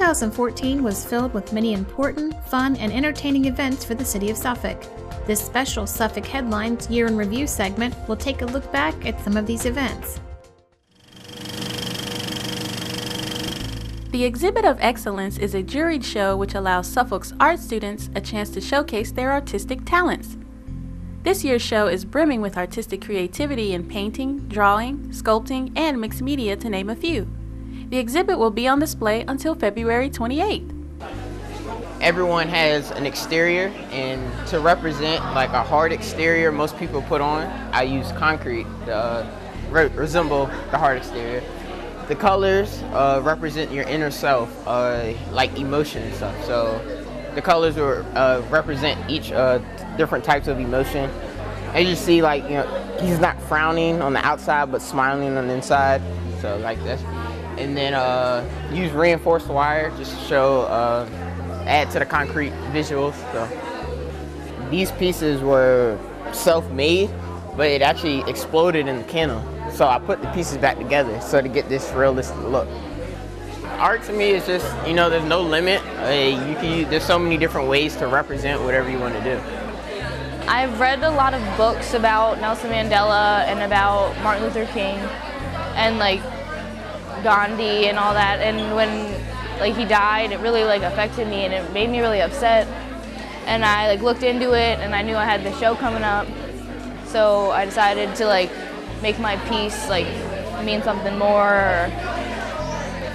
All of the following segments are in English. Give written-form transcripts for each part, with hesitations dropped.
2014 was filled with many important, fun, and entertaining events for the city of Suffolk. This special Suffolk Headlines Year in Review segment will take a look back at some of these events. The Exhibit of Excellence is a juried show which allows Suffolk's art students a chance to showcase their artistic talents. This year's show is brimming with artistic creativity in painting, drawing, sculpting, and mixed media, to name a few. The exhibit will be on display until February 28th. Everyone has an exterior, and to represent like a hard exterior most people put on, I use concrete to resemble the hard exterior. The colors represent your inner self, like emotion and stuff. So the colors will represent each different types of emotion. As you see, like, you know, he's not frowning on the outside but smiling on the inside. So like this. And then use reinforced wire just to show, add to the concrete visuals. So these pieces were self-made, but it actually exploded in the kennel. So I put the pieces back together so to get this realistic look. Art to me is just, you know, there's no limit. There's so many different ways to represent whatever you want to do. I've read a lot of books about Nelson Mandela and about Martin Luther King and like Gandhi and all that, and when like he died, it really like affected me and it made me really upset, and I like looked into it and I knew I had the show coming up, so I decided to like make my piece like mean something more, or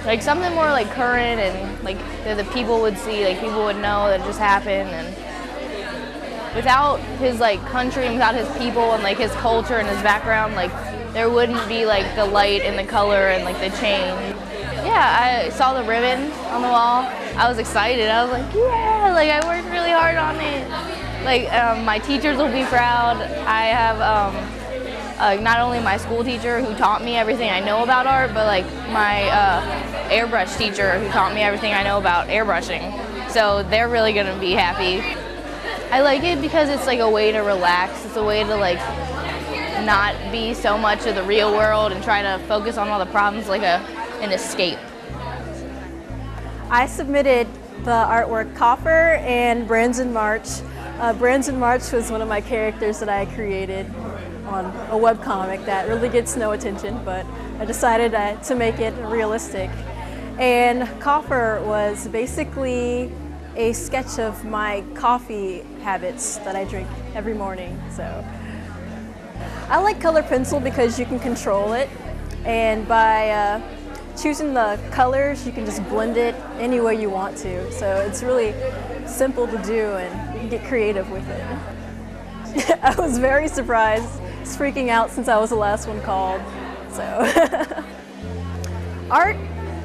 like something more like current, and like that the people would see, like people would know that it just happened, and without his like country and without his people and like his culture and his background, like there wouldn't be like the light and the color and like the change. Yeah, I saw the ribbon on the wall. I was excited. I was like, yeah, like I worked really hard on it. Like my teachers will be proud. I have not only my school teacher who taught me everything I know about art, but like my airbrush teacher who taught me everything I know about airbrushing. So they're really gonna be happy. I like it because it's like a way to relax. It's a way to like not be so much of the real world and try to focus on all the problems, like an escape. I submitted the artwork Coffer and Brands in March. Brands in March was one of my characters that I created on a webcomic that really gets no attention, but I decided to make it realistic. And Coffer was basically a sketch of my coffee habits that I drink every morning. So I like color pencil because you can control it, and by choosing the colors you can just blend it any way you want to. So it's really simple to do and you can get creative with it. I was very surprised. I was freaking out since I was the last one called. So art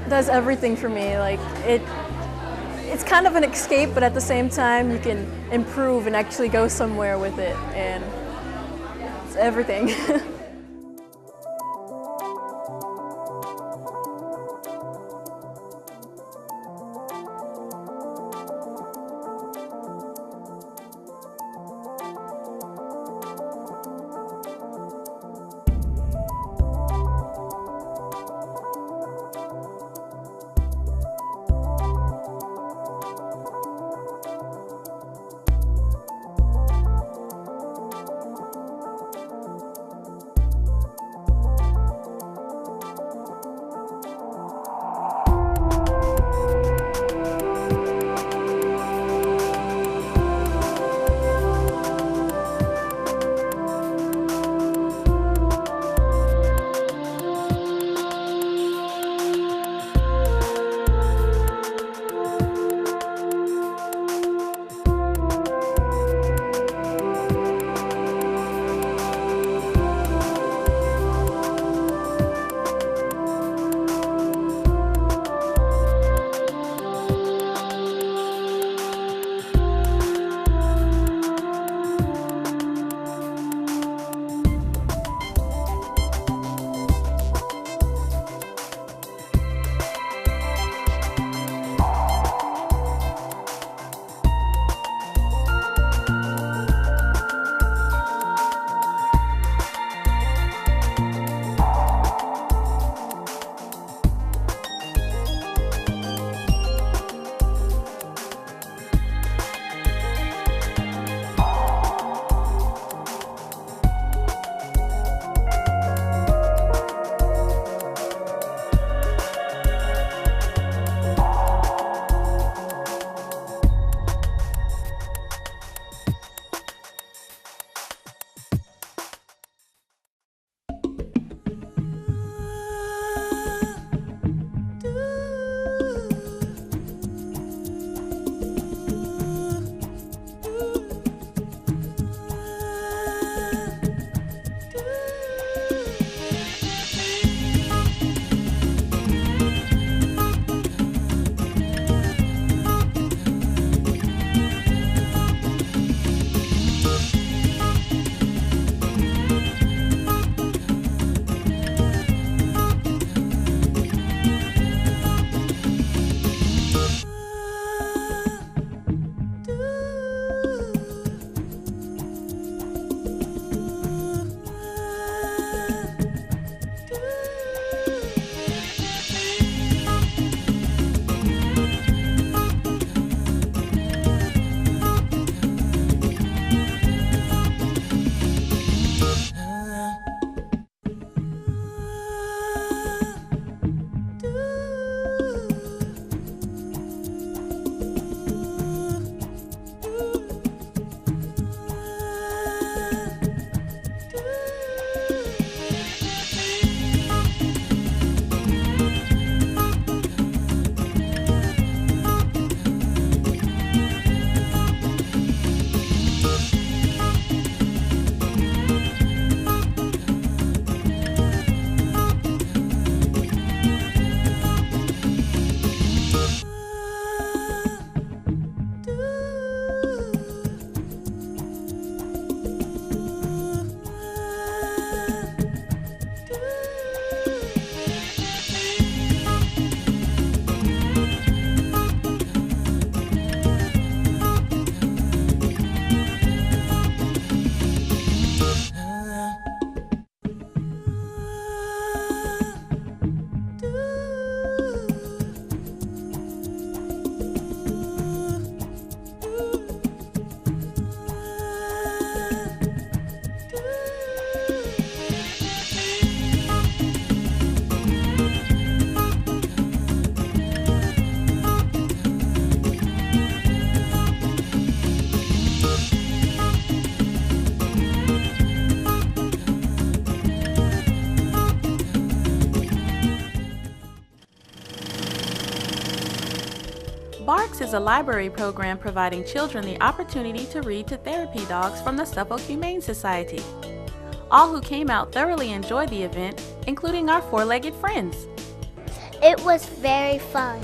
does everything for me. Like it's kind of an escape, but at the same time you can improve and actually go somewhere with it, and it's everything. is a library program providing children the opportunity to read to therapy dogs from the Suffolk Humane Society. All who came out thoroughly enjoyed the event, including our four-legged friends. It was very fun.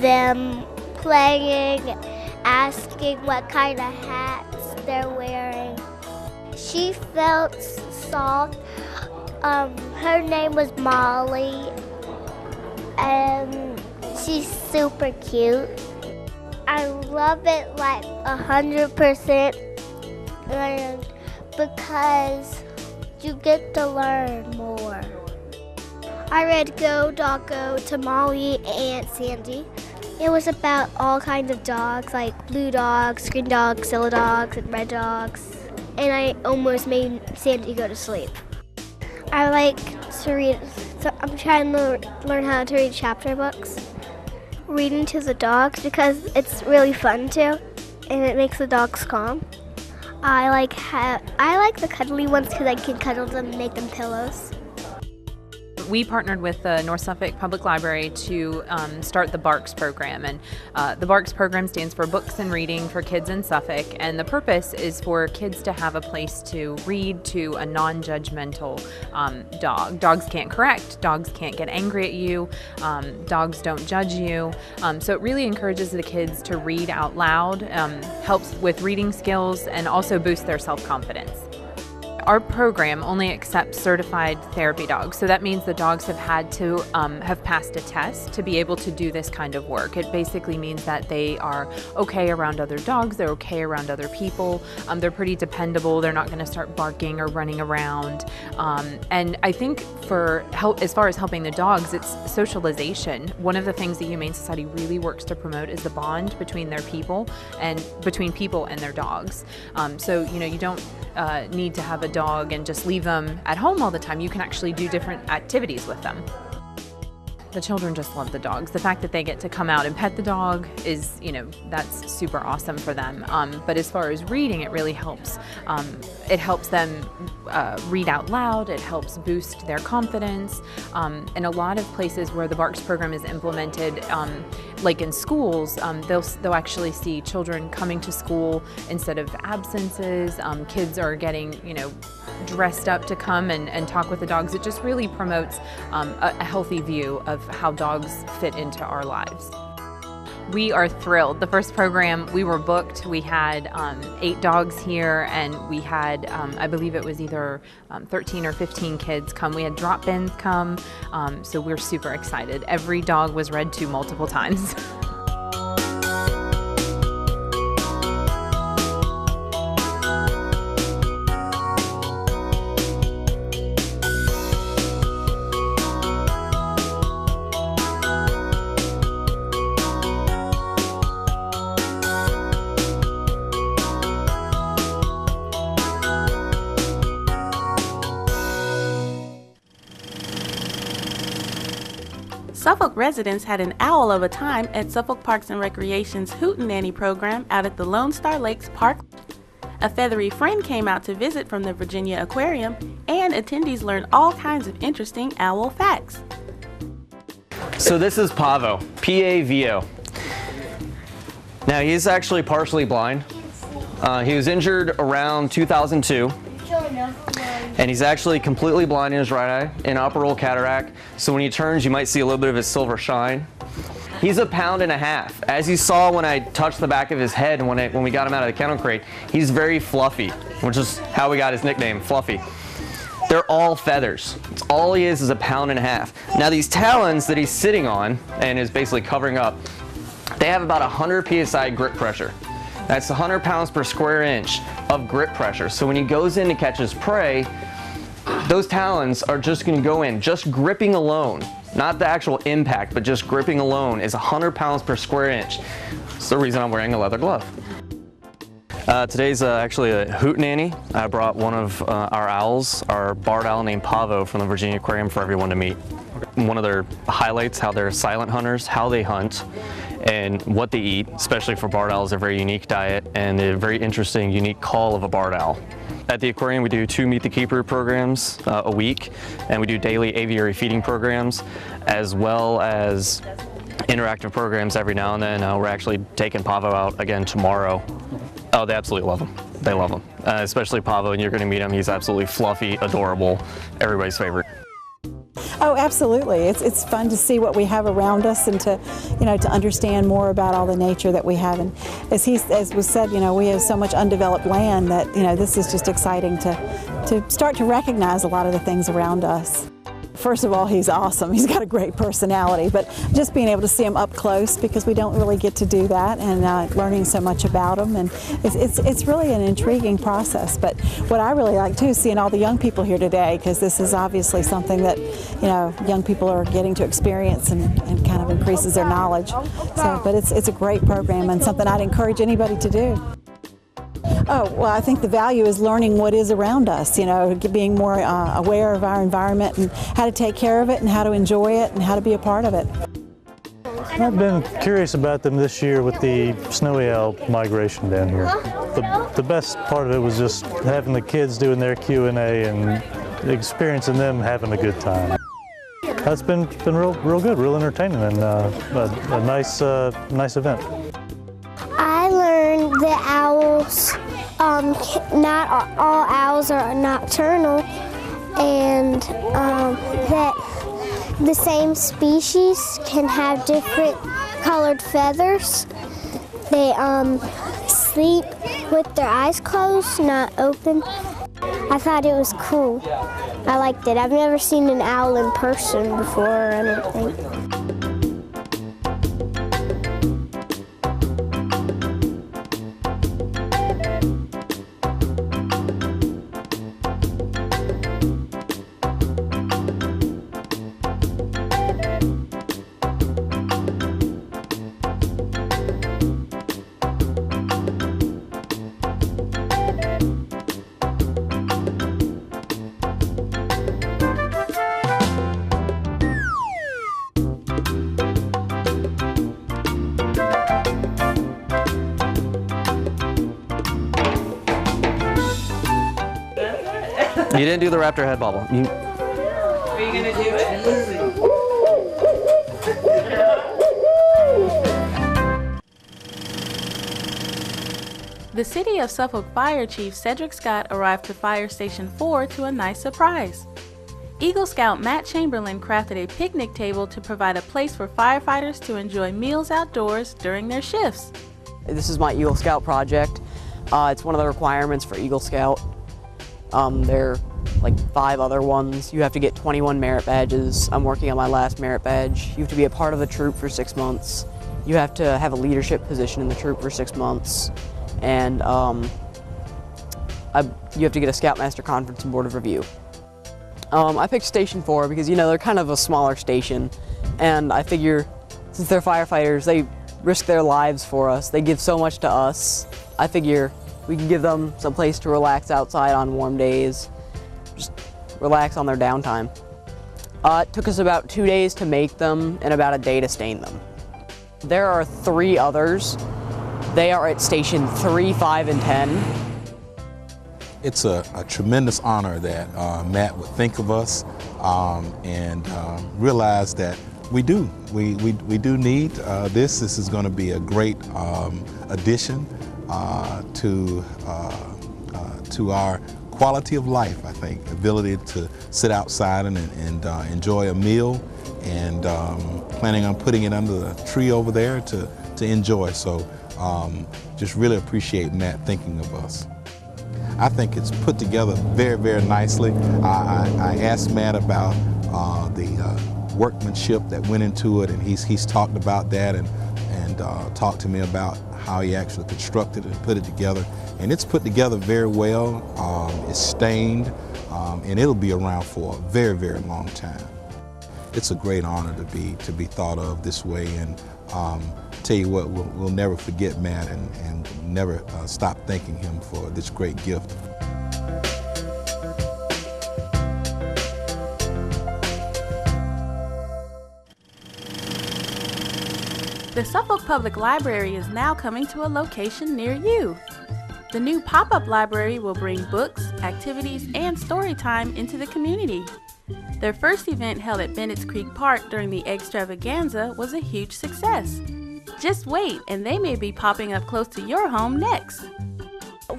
Them playing, asking what kind of hats they're wearing. She felt soft. Her name was Molly, and she's super cute. I love it like 100%, and because you get to learn more. I read Go Dog Go to Molly and Sandy. It was about all kinds of dogs, like blue dogs, green dogs, yellow dogs, and red dogs. And I almost made Sandy go to sleep. I like to read, so I'm trying to learn how to read chapter books. Reading to the dogs because it's really fun too, and it makes the dogs calm. I like the cuddly ones because I can cuddle them and make them pillows. We partnered with the North Suffolk Public Library to start the BARKS program, and the BARKS program stands for Books and Reading for Kids in Suffolk, and the purpose is for kids to have a place to read to a non-judgmental dog. Dogs can't correct, dogs can't get angry at you, dogs don't judge you, so it really encourages the kids to read out loud, helps with reading skills, and also boosts their self-confidence. Our program only accepts certified therapy dogs, so that means the dogs have had to have passed a test to be able to do this kind of work. It basically means that they are okay around other dogs, they're okay around other people, they're pretty dependable, they're not going to start barking or running around. And I think for help, as far as helping the dogs, it's socialization. One of the things the Humane Society really works to promote is the bond between their people and between people and their dogs. So you don't need to have a dog and just leave them at home all the time. You can actually do different activities with them. The children just love the dogs. The fact that they get to come out and pet the dog is, that's super awesome for them. But as far as reading, it really helps. It helps them read out loud. It helps boost their confidence. In a lot of places where the BARKS program is implemented, like in schools, they'll actually see children coming to school instead of absences. Kids are getting, dressed up to come and talk with the dogs. It just really promotes a healthy view of how dogs fit into our lives. We are thrilled. The first program, we were booked. We had 8 dogs here, and we had, I believe it was either 13 or 15 kids come. We had drop-ins come, so we're super excited. Every dog was read to multiple times. Suffolk residents had an owl of a time at Suffolk Parks and Recreation's Hootenanny program out at the Lone Star Lakes Park. A feathery friend came out to visit from the Virginia Aquarium, and attendees learned all kinds of interesting owl facts. So this is Pavo, P-A-V-O. Now he's actually partially blind. He was injured around 2002. And he's actually completely blind in his right eye, inoperable cataract. So when he turns, you might see a little bit of his silver shine. He's 1.5 pounds. As you saw when I touched the back of his head and when we got him out of the kennel crate, he's very fluffy, which is how we got his nickname, Fluffy. They're all feathers. All he is 1.5 pounds. Now these talons that he's sitting on and is basically covering up, they have about 100 psi grip pressure. That's 100 pounds per square inch of grip pressure. So when he goes in to catch his prey, those talons are just going to go in. Just gripping alone, not the actual impact, but just gripping alone is 100 pounds per square inch. That's the reason I'm wearing a leather glove. Today's actually a hootenanny. I brought one of our owls, our barred owl named Pavo, from the Virginia Aquarium for everyone to meet. One of their highlights, how they're silent hunters, how they hunt, and what they eat, especially for barred owls, a very unique diet and a very interesting, unique call of a barred owl. At the aquarium, we do 2 Meet the Keeper programs a week, and we do daily aviary feeding programs, as well as interactive programs every now and then. We're actually taking Pavo out again tomorrow. Oh, they absolutely love him. They love him, especially Pavo, and you're going to meet him. He's absolutely fluffy, adorable, everybody's favorite. Oh, absolutely. It's fun to see what we have around us and to, to understand more about all the nature that we have. And as was said, we have so much undeveloped land that, this is just exciting to start to recognize a lot of the things around us. First of all, he's awesome. He's got a great personality, but just being able to see him up close, because we don't really get to do that, and learning so much about him, and it's really an intriguing process. But what I really like too is seeing all the young people here today, because this is obviously something that young people are getting to experience and kind of increases their knowledge. So, but it's a great program and something I'd encourage anybody to do. Oh, well, I think the value is learning what is around us, being more aware of our environment and how to take care of it and how to enjoy it and how to be a part of it. I've been curious about them this year with the snowy owl migration down here. The best part of it was just having the kids doing their Q&A and experiencing them having a good time. That's been real good, real entertaining, and a nice event. I learned that owls, not all owls are nocturnal, and that the same species can have different colored feathers. They sleep with their eyes closed, not open. I thought it was cool. I liked it. I've never seen an owl in person before or anything. You didn't do the raptor head bobble. Are you gonna do it? The City of Suffolk Fire Chief Cedric Scott arrived to Fire Station 4 to a nice surprise. Eagle Scout Matt Chamberlain crafted a picnic table to provide a place for firefighters to enjoy meals outdoors during their shifts. This is my Eagle Scout project. It's one of the requirements for Eagle Scout. There are like 5 other ones. You have to get 21 merit badges. I'm working on my last merit badge. You have to be a part of the troop for 6 months. You have to have a leadership position in the troop for 6 months. And you have to get a Scoutmaster Conference and Board of Review. I picked Station 4 because, they're kind of a smaller station. And I figure, since they're firefighters, they risk their lives for us. They give so much to us. I figure we can give them some place to relax outside on warm days. Just relax on their downtime. It took us about 2 days to make them and about a day to stain them. There are 3 others. They are at Station 3, 5, and 10. It's a tremendous honor that Matt would think of us and realize that we do. We do need this. This is going to be a great addition to our quality of life, I think. Ability to sit outside and enjoy a meal, and planning on putting it under the tree over there to enjoy. So just really appreciate Matt thinking of us. I think it's put together very, very nicely. I asked Matt about the workmanship that went into it, and he's talked about that and talked to me about how he actually constructed it and put it together. And it's put together very well. It's stained, and it'll be around for a very, very long time. It's a great honor to be thought of this way, and tell you what, we'll never forget Matt and never stop thanking him for this great gift. The Suffolk Public Library is now coming to a location near you. The new pop-up library will bring books, activities, and story time into the community. Their first event held at Bennett's Creek Park during the Extravaganza was a huge success. Just wait, and they may be popping up close to your home next.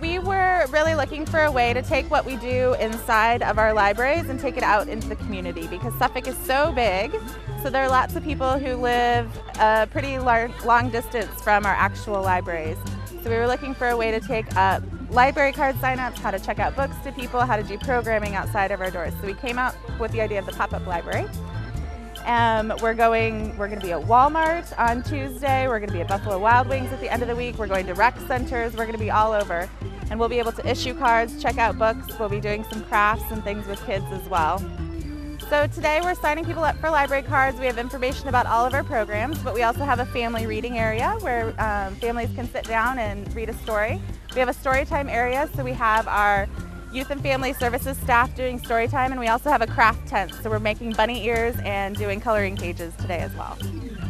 We were really looking for a way to take what we do inside of our libraries and take it out into the community, because Suffolk is so big, so there are lots of people who live a pretty long distance from our actual libraries. So we were looking for a way to take up library card signups, how to check out books to people, how to do programming outside of our doors. So we came up with the idea of the pop-up library. We're going to be at Walmart on Tuesday. We're going to be at Buffalo Wild Wings at the end of the week. We're going to rec centers. We're going to be all over. And we'll be able to issue cards, check out books. We'll be doing some crafts and things with kids as well. So today we're signing people up for library cards. We have information about all of our programs, but we also have a family reading area where families can sit down and read a story. We have a story time area, so we have our Youth and Family Services staff doing story time, and we also have a craft tent, so we're making bunny ears and doing coloring pages today as well.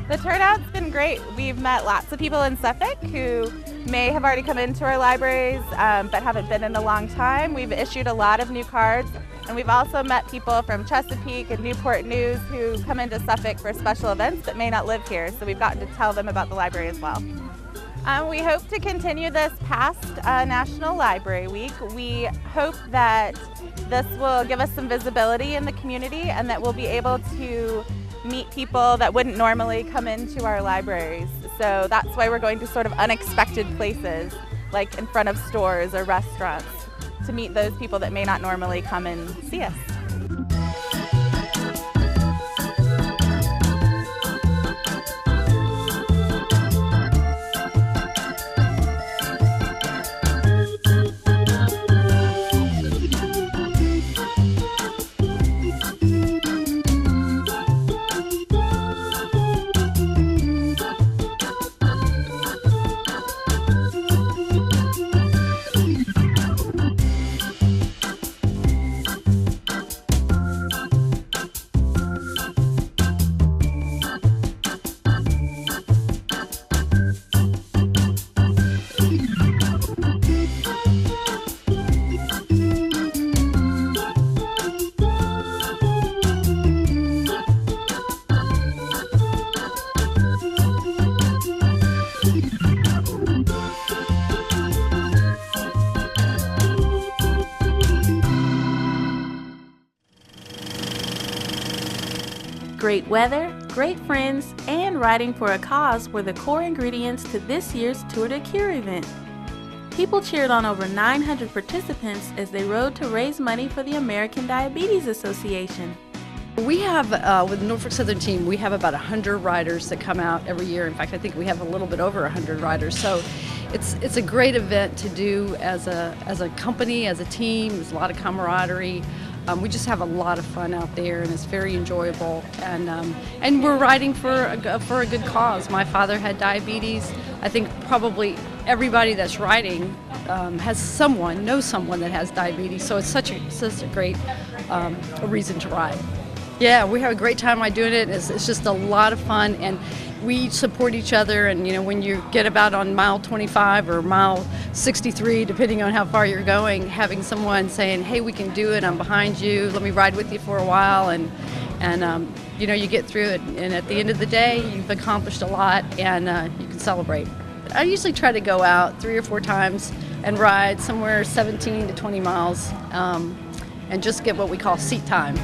The turnout's been great. We've met lots of people in Suffolk who may have already come into our libraries but haven't been in a long time. We've issued a lot of new cards, and we've also met people from Chesapeake and Newport News who come into Suffolk for special events that may not live here, so we've gotten to tell them about the library as well. We hope to continue this past National Library Week. We hope that this will give us some visibility in the community and that we'll be able to meet people that wouldn't normally come into our libraries. So that's why we're going to sort of unexpected places, like in front of stores or restaurants, to meet those people that may not normally come and see us. Great weather, great friends, and riding for a cause were the core ingredients to this year's Tour de Cure event. People cheered on over 900 participants as they rode to raise money for the American Diabetes Association. We have, with the Norfolk Southern team, we have about 100 riders that come out every year. In fact, I think we have a little bit over 100 riders. So it's a great event to do as a company, as a team. There's a lot of camaraderie. We just have a lot of fun out there, and it's very enjoyable. And we're riding for a good cause. My father had diabetes. I think probably everybody that's riding knows someone that has diabetes. So it's such a great reason to ride. Yeah, we have a great time by doing it. It's just a lot of fun, and we support each other. And you know, when you get about on mile 25 or mile 63, depending on how far you're going, having someone saying, "Hey, we can do it. I'm behind you. Let me ride with you for a while," and you know, you get through it. And at the end of the day, you've accomplished a lot, and you can celebrate. I usually try to go out 3 or 4 times and ride somewhere 17 to 20 miles, and just get what we call seat time.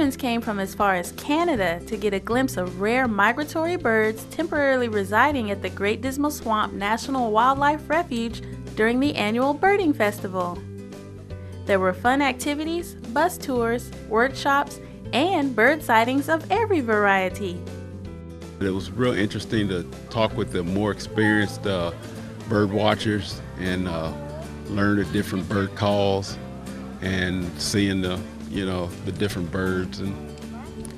Patrons came from as far as Canada to get a glimpse of rare migratory birds temporarily residing at the Great Dismal Swamp National Wildlife Refuge during the annual birding festival. There were fun activities, bus tours, workshops, and bird sightings of every variety. It was real interesting to talk with the more experienced bird watchers and learn the different bird calls and seeing the different birds, and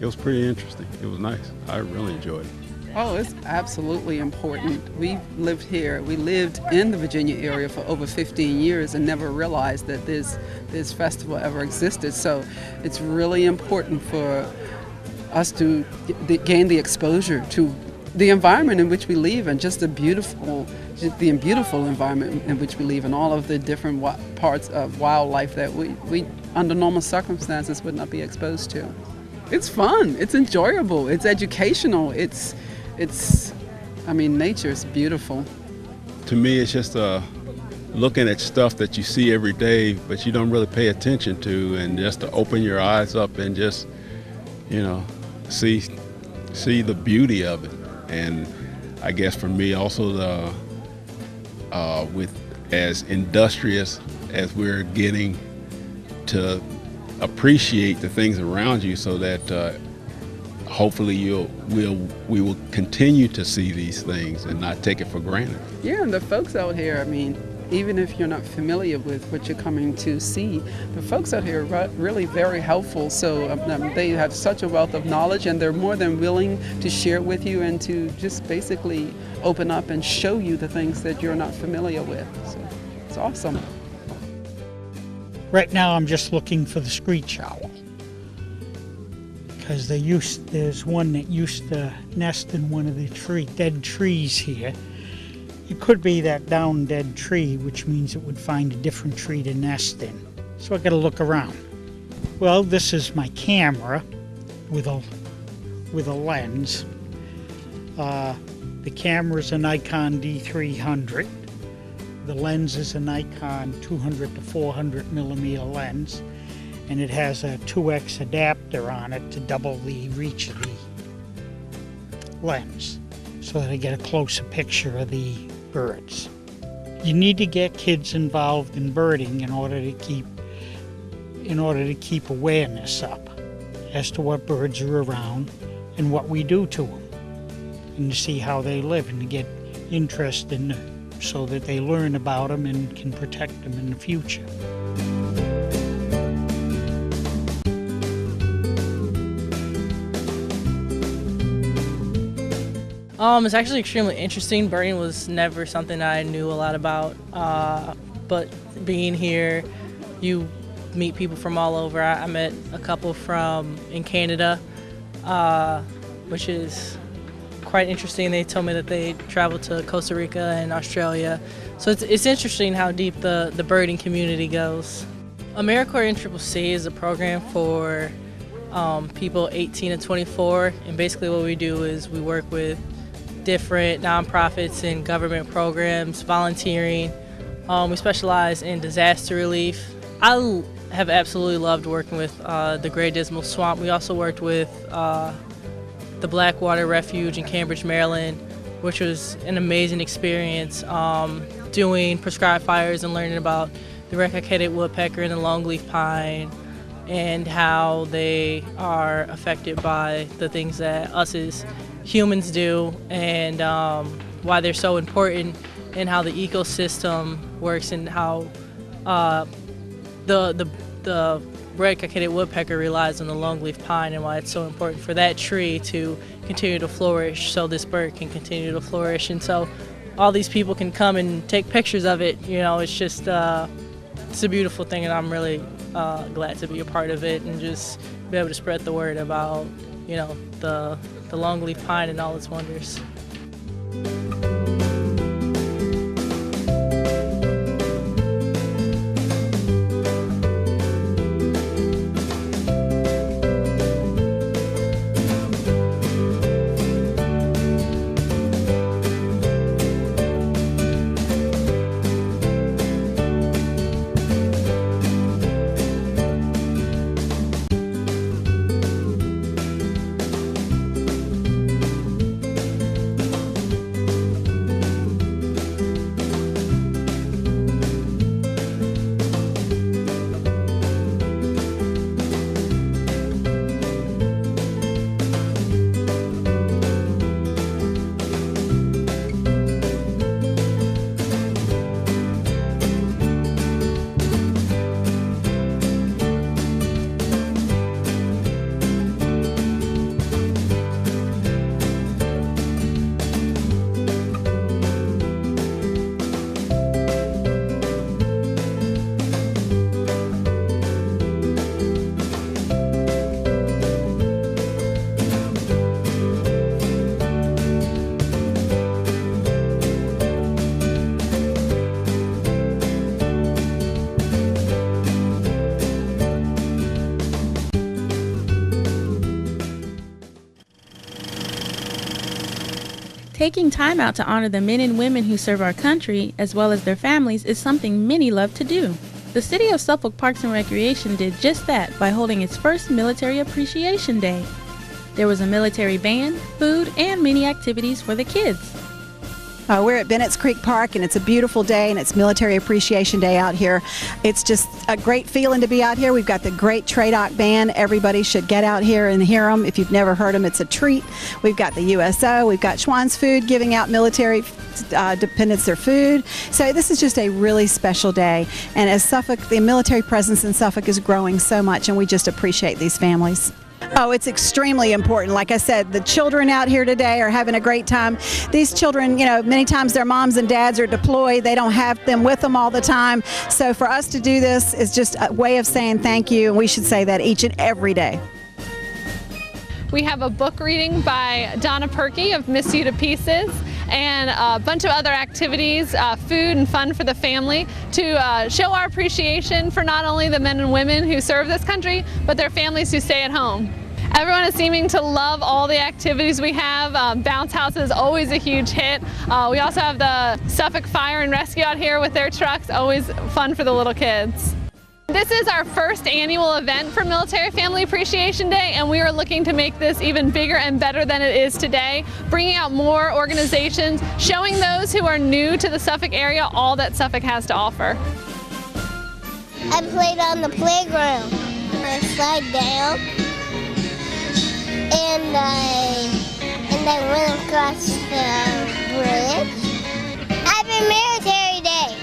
it was pretty interesting. It was nice. I really enjoyed it. Oh, it's absolutely important. We lived here. We lived in the Virginia area for over 15 years and never realized that this festival ever existed. So it's really important for us to gain the exposure to the environment in which we live, and just the beautiful environment in which we live, and all of the different parts of wildlife that we under normal circumstances would not be exposed to. It's fun. It's enjoyable. It's educational. Nature is beautiful. To me, it's just looking at stuff that you see every day, but you don't really pay attention to, and just to open your eyes up and just, see the beauty of it. And I guess for me also, with as industrious as we're getting, to appreciate the things around you, so that hopefully we will continue to see these things and not take it for granted. Yeah, and the folks out here, even if you're not familiar with what you're coming to see, the folks out here are really very helpful. So they have such a wealth of knowledge, and they're more than willing to share it with you and to just basically open up and show you the things that you're not familiar with. So it's awesome. Right now I'm just looking for the screech owl, because there's one that used to nest in one of the dead trees here. It could be that down dead tree, which means it would find a different tree to nest in. So I got to look around. Well, this is my camera with a lens. The camera is a Nikon D300. The lens is a Nikon 200 to 400 millimeter lens, and it has a 2x adapter on it to double the reach of the lens, so that I get a closer picture of the birds. You need to get kids involved in birding in order to keep awareness up as to what birds are around and what we do to them, and to see how they live, and to get interest in them so that they learn about them and can protect them in the future. It's actually extremely interesting. Birding was never something I knew a lot about, but being here, you meet people from all over. I met a couple in Canada, which is quite interesting. They told me that they traveled to Costa Rica and Australia. So it's interesting how deep the birding community goes. AmeriCorps NCCC is a program for people 18 to 24, and basically what we do is we work with different nonprofits and government programs, volunteering. We specialize in disaster relief. I have absolutely loved working with the Great Dismal Swamp. We also worked with the Blackwater Refuge in Cambridge, Maryland, which was an amazing experience, doing prescribed fires and learning about the red-cockaded woodpecker and the longleaf pine, and how they are affected by the things that us as humans do, and why they're so important, and how the ecosystem works, and how the red-cockaded woodpecker relies on the longleaf pine, and why it's so important for that tree to continue to flourish so this bird can continue to flourish. And so all these people can come and take pictures of it. It's just it's a beautiful thing, and I'm really glad to be a part of it and just be able to spread the word about the longleaf pine and all its wonders. Taking time out to honor the men and women who serve our country, as well as their families, is something many love to do. The City of Suffolk Parks and Recreation did just that by holding its first Military Appreciation Day. There was a military band, food, and many activities for the kids. We're at Bennett's Creek Park, and it's a beautiful day, and it's Military Appreciation Day out here. It's just a great feeling to be out here. We've got the great Tradoc Band. Everybody should get out here and hear them. If you've never heard them, it's a treat. We've got the USO. We've got Schwann's Food giving out military dependents their food. So this is just a really special day. And as Suffolk, the military presence in Suffolk is growing so much, and we just appreciate these families. Oh, it's extremely important. Like I said, the children out here today are having a great time. These children, you know, many times their moms and dads are deployed. They don't have them with them all the time. So for us to do this is just a way of saying thank you, and we should say that each and every day. We have a book reading by Donna Perky of Miss You to Pieces, and a bunch of other activities, food and fun for the family, to show our appreciation for not only the men and women who serve this country, but their families who stay at home. Everyone is seeming to love all the activities we have. Bounce House is always a huge hit. We also have the Suffolk Fire and Rescue out here with their trucks, always fun for the little kids. This is our first annual event for Military Family Appreciation Day, and we are looking to make this even bigger and better than it is today, bringing out more organizations, showing those who are new to the Suffolk area all that Suffolk has to offer. I played on the playground. I slide down, and I went across the bridge. Happy Military Day!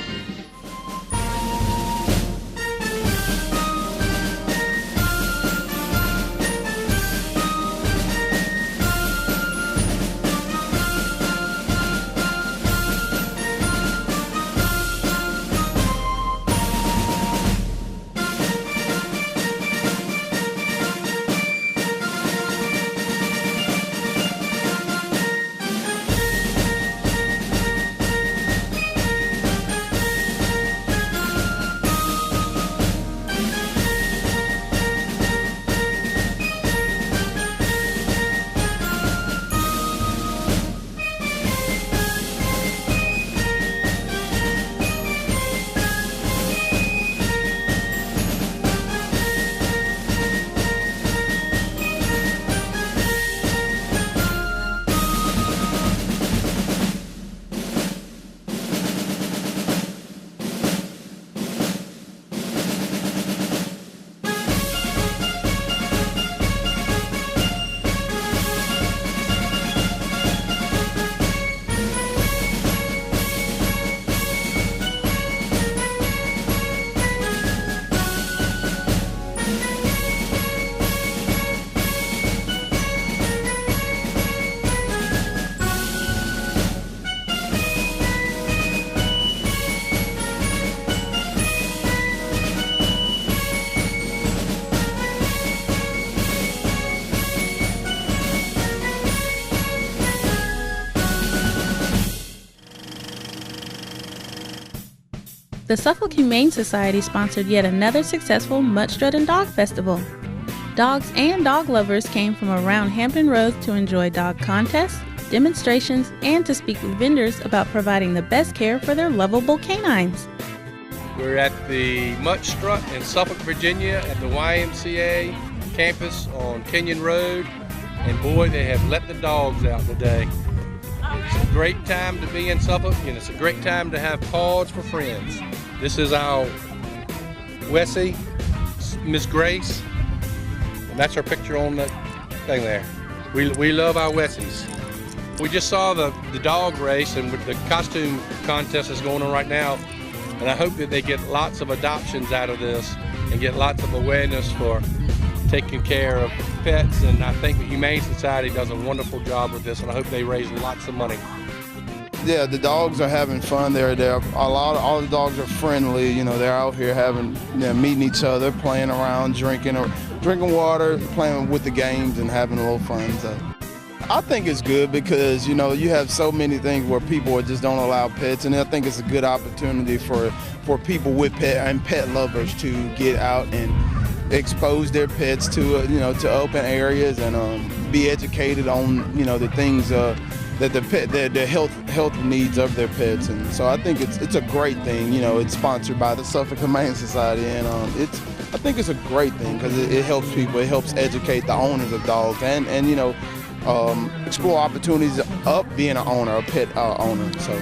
The Suffolk Humane Society sponsored yet another successful Mudstrut and Dog Festival. Dogs and dog lovers came from around Hampton Roads to enjoy dog contests, demonstrations, and to speak with vendors about providing the best care for their lovable canines. We're at the Mudstrut in Suffolk, Virginia at the YMCA campus on Kenyon Road, and boy, they have let the dogs out today. It's a great time to be in Suffolk, and it's a great time to have paws for friends. This is our Wessie, Miss Grace, and that's our picture on the thing there. We love our Wessies. We just saw the dog race, and the costume contest is going on right now, and I hope that they get lots of adoptions out of this and get lots of awareness for taking care of pets, and I think the Humane Society does a wonderful job with this, and I hope they raise lots of money. Yeah, the dogs are having fun. All the dogs are friendly. You know, they're out here meeting each other, playing around, drinking water, playing with the games, and having a little fun. So I think it's good because, you know, you have so many things where people just don't allow pets, and I think it's a good opportunity for people with pet lovers to get out and expose their pets to to open areas and be educated on the things the health needs of their pets, and so I think it's a great thing. You know, it's sponsored by the Suffolk Humane Society, and I think it's a great thing because it helps people. It helps educate the owners of dogs, and you know, explore opportunities of being an owner, a pet owner. So.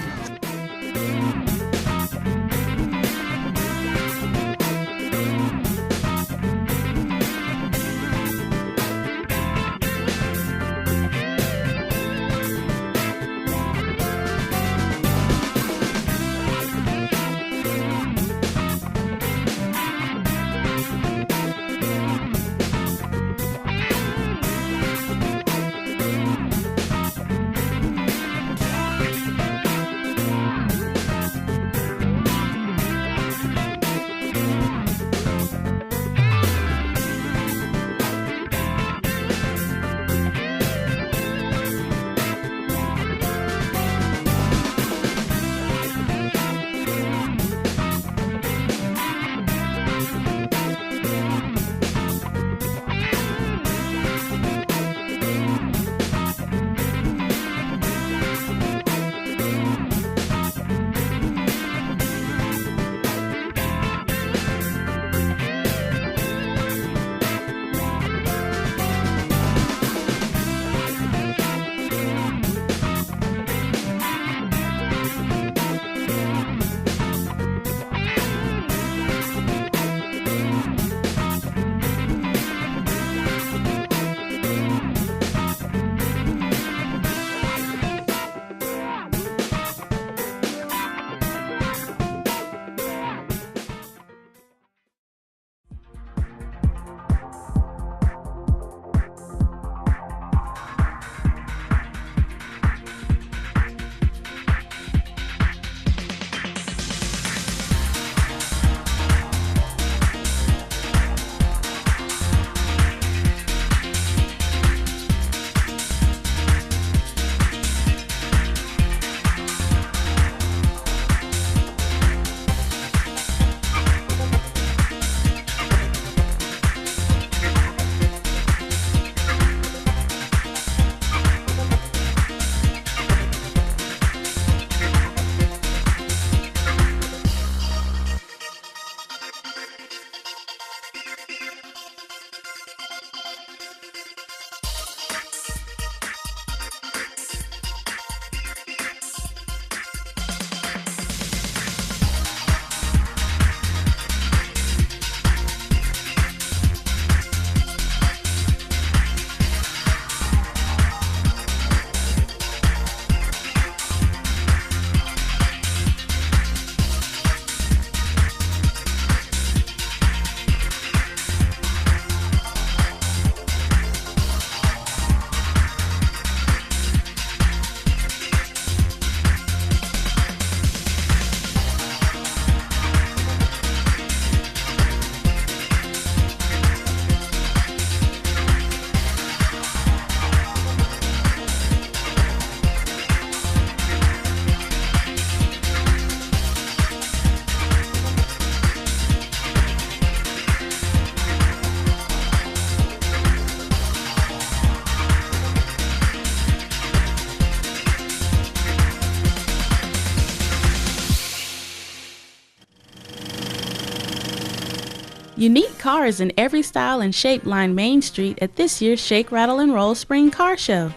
Unique cars in every style and shape line Main Street at this year's Shake, Rattle, and Roll Spring Car Show.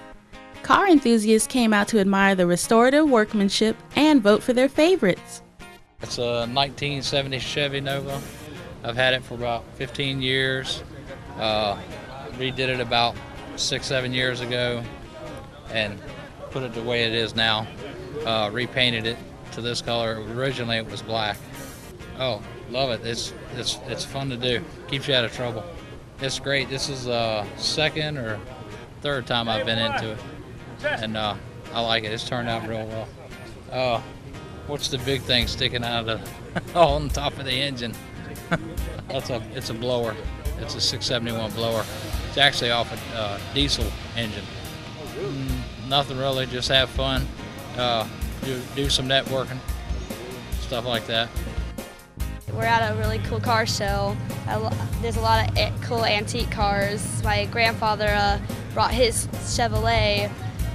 Car enthusiasts came out to admire the restorative workmanship and vote for their favorites. It's a 1970 Chevy Nova. I've had it for about 15 years. Redid it about 6-7 years ago and put it the way it is now. Repainted it to this color. Originally it was black. Oh, love it. It's fun to do. Keeps you out of trouble. It's great. This is the second or third time I've been into it, and I like it. It's turned out real well. What's the big thing sticking out of the on top of the engine? It's a blower. It's a 671 blower. It's actually off a diesel engine. Nothing really. Just have fun. Do some networking, stuff like that. We're at a really cool car show. There's a lot of cool antique cars. My grandfather brought his Chevrolet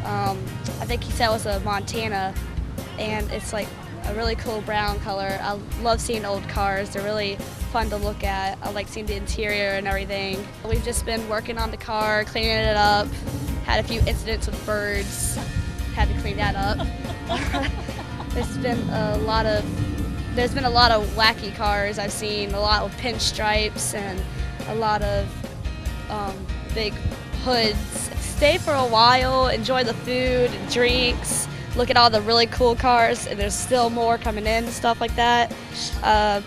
I think he said it was a Montana, and it's like a really cool brown color. I love seeing old cars. They're really fun to look at. I like seeing the interior and everything. We've just been working on the car, cleaning it up, had a few incidents with birds, had to clean that up. There's been a lot of wacky cars I've seen, a lot of pinstripes and a lot of big hoods. Stay for a while, enjoy the food and drinks, look at all the really cool cars, and there's still more coming in and stuff like that.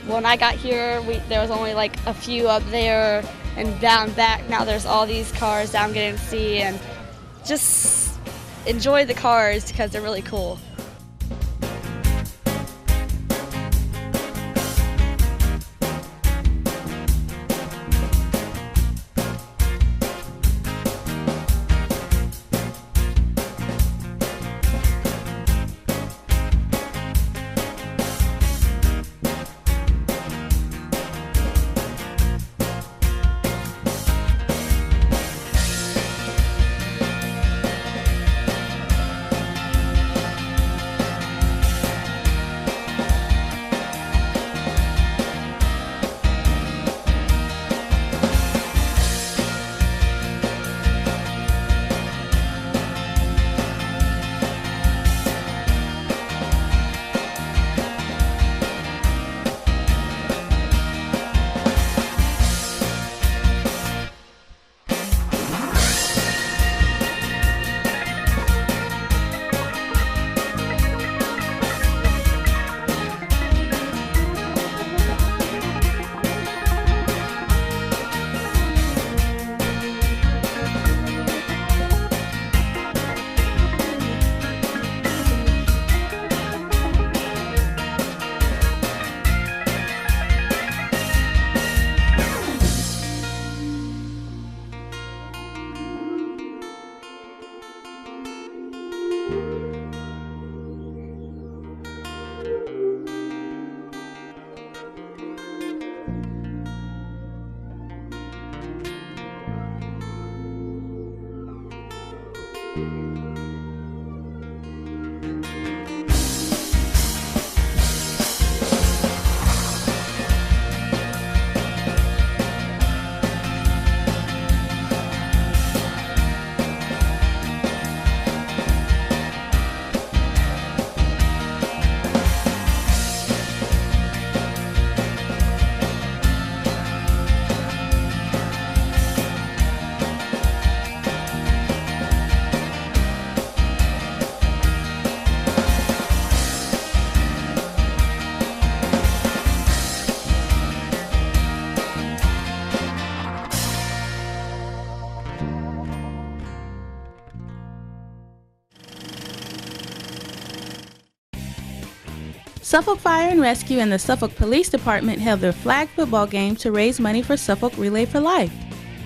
When I got here, there was only like a few up there and down back. Now there's all these cars that I'm getting to see, and just enjoy the cars because they're really cool. Suffolk Fire and Rescue and the Suffolk Police Department held their flag football game to raise money for Suffolk Relay for Life.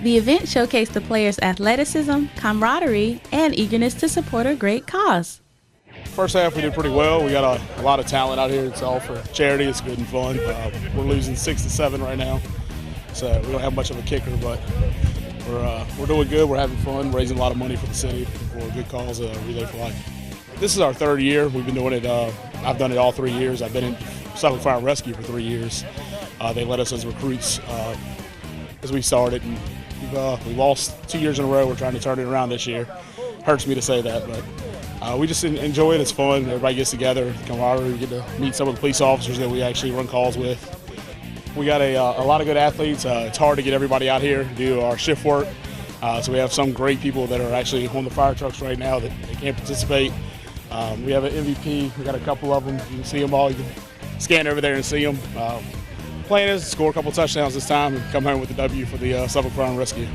The event showcased the players' athleticism, camaraderie, and eagerness to support a great cause. First half we did pretty well. We got a lot of talent out here. It's all for charity. It's good and fun. We're losing 6-7 right now, so we don't have much of a kicker, but we're doing good. We're having fun, raising a lot of money for the city for a good cause, Relay for Life. This is our third year. We've been doing it. I've done it all 3 years. I've been in Suffolk Fire and Rescue for 3 years. They let us as recruits as we started, and we lost 2 years in a row. We're trying to turn it around this year. Hurts me to say that, but we just enjoy it. It's fun. Everybody gets together, camaraderie. We get to meet some of the police officers that we actually run calls with. We got a lot of good athletes. It's hard to get everybody out here to do our shift work. So we have some great people that are actually on the fire trucks right now that they can't participate. We have an MVP. We got a couple of them. You can see them all. You can scan over there and see them. Plan is to score a couple touchdowns this time and come home with the W for the Suffolk Fire and Rescue.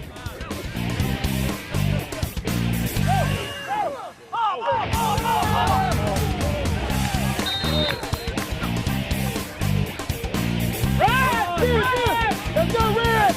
Let's go, Red!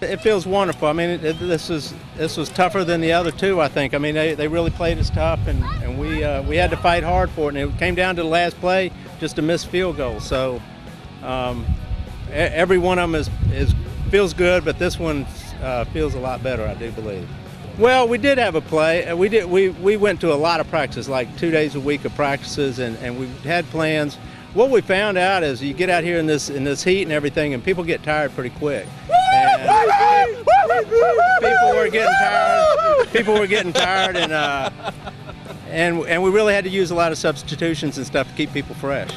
It feels wonderful. I mean, this was tougher than the other two, I think. I mean, they really played us tough, and we had to fight hard for it, and it came down to the last play, just a missed field goal. So every one of them feels good, but this one feels a lot better, I do believe. Well, we did have a play. We went to a lot of practices, like 2 days a week of practices, and we had plans. What we found out is you get out here in this heat and everything, and people get tired pretty quick. And people were getting tired, and we really had to use a lot of substitutions and stuff to keep people fresh.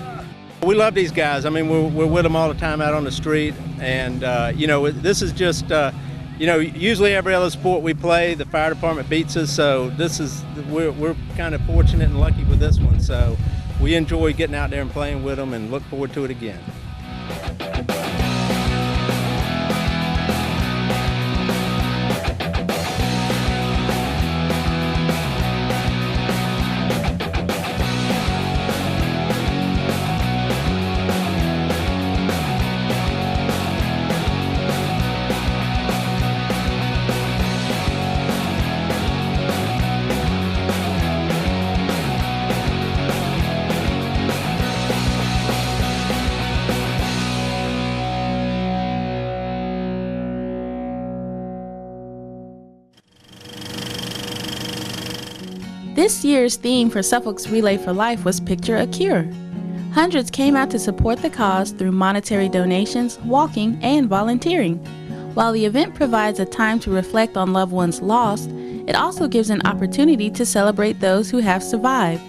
We love these guys. I mean, we're with them all the time out on the street, and this is just usually every other sport we play, the fire department beats us. So we're kind of fortunate and lucky with this one. So we enjoy getting out there and playing with them, and look forward to it again. This year's theme for Suffolk's Relay for Life was Picture a Cure. Hundreds came out to support the cause through monetary donations, walking, and volunteering. While the event provides a time to reflect on loved ones lost, it also gives an opportunity to celebrate those who have survived.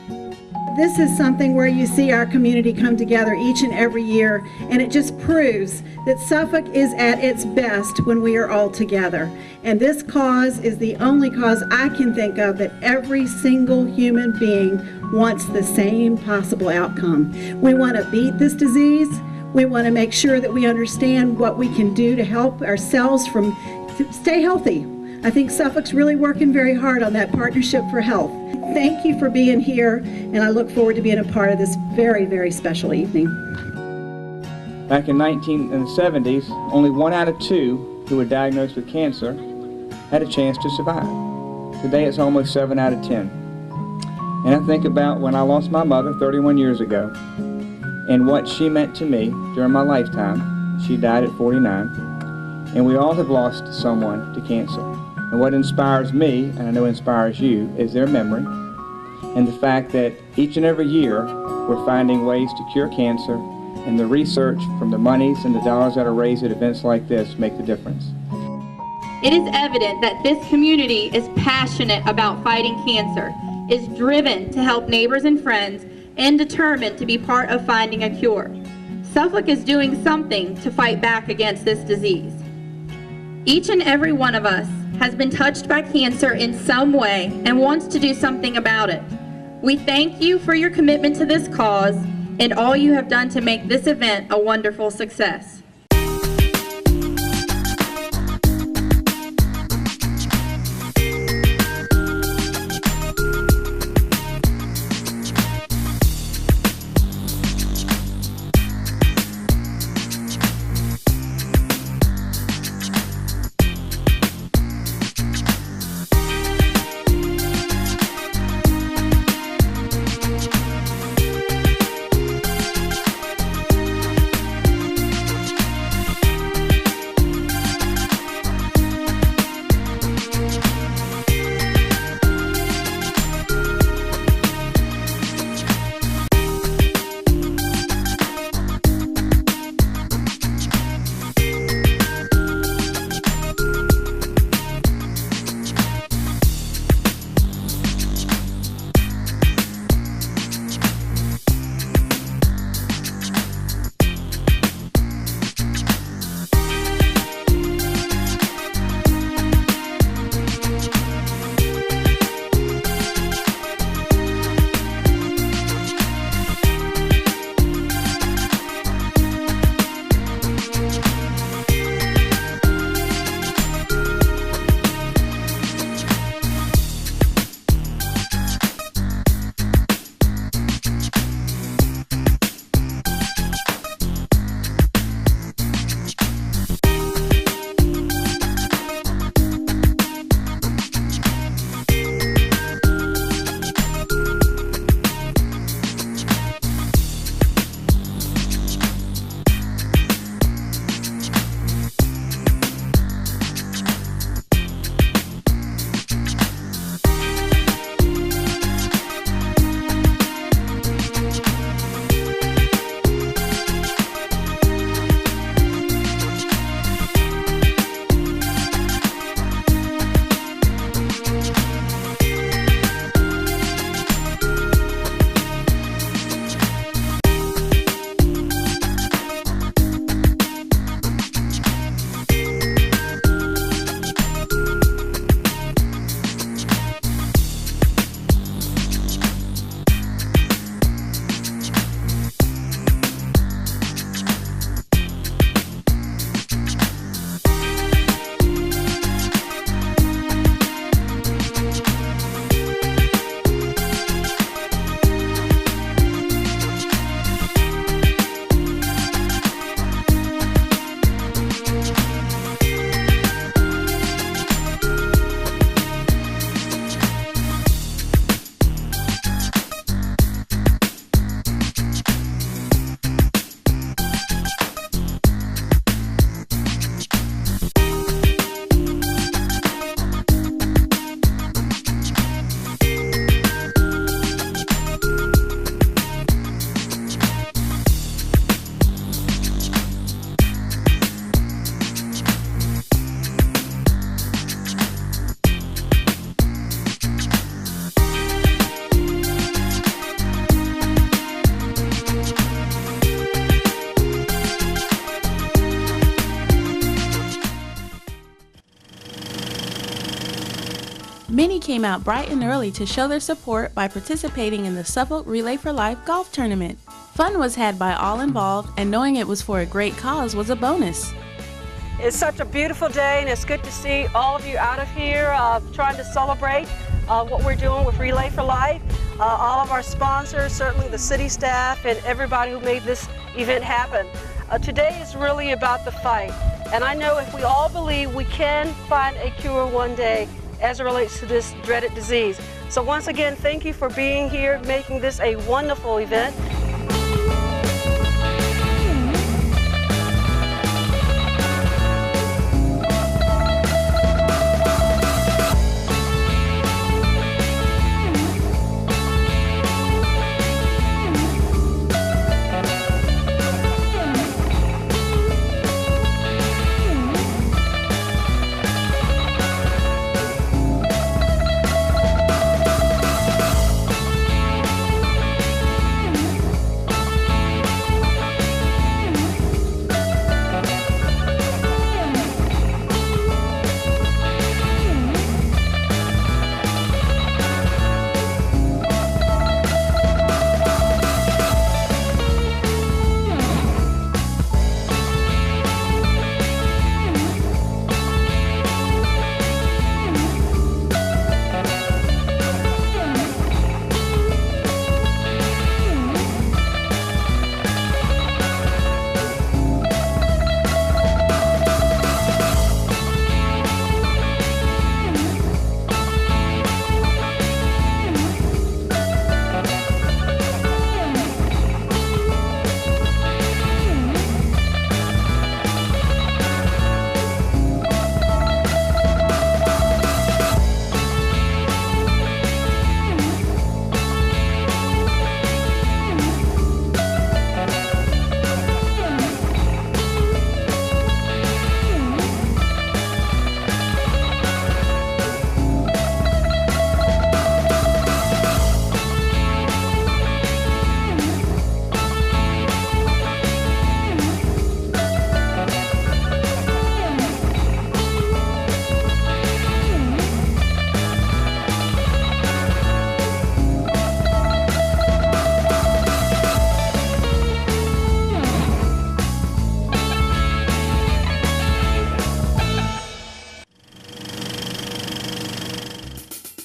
This is something where you see our community come together each and every year, and it just proves that Suffolk is at its best when we are all together. And this cause is the only cause I can think of that every single human being wants the same possible outcome. We want to beat this disease. We want to make sure that we understand what we can do to help ourselves to stay healthy. I think Suffolk's really working very hard on that partnership for health. Thank you for being here, and I look forward to being a part of this very, very special evening. Back in the 1970s, only 1 out of 2 who were diagnosed with cancer had a chance to survive. Today it's almost 7 out of 10. And I think about when I lost my mother 31 years ago and what she meant to me during my lifetime. She died at 49. And we all have lost someone to cancer. And what inspires me, and I know inspires you, is their memory and the fact that each and every year we're finding ways to cure cancer, and the research from the monies and the dollars that are raised at events like this make the difference. It is evident that this community is passionate about fighting cancer, is driven to help neighbors and friends, and determined to be part of finding a cure. Suffolk is doing something to fight back against this disease. Each and every one of us has been touched by cancer in some way and wants to do something about it. We thank you for your commitment to this cause and all you have done to make this event a wonderful success. Many came out bright and early to show their support by participating in the Suffolk Relay for Life golf tournament. Fun was had by all involved, and knowing it was for a great cause was a bonus. It's such a beautiful day, and it's good to see all of you out of here trying to celebrate what we're doing with Relay for Life. All of our sponsors, certainly the city staff, and everybody who made this event happen. Today is really about the fight, and I know if we all believe we can find a cure one day as it relates to this dreaded disease. So once again, thank you for being here, making this a wonderful event.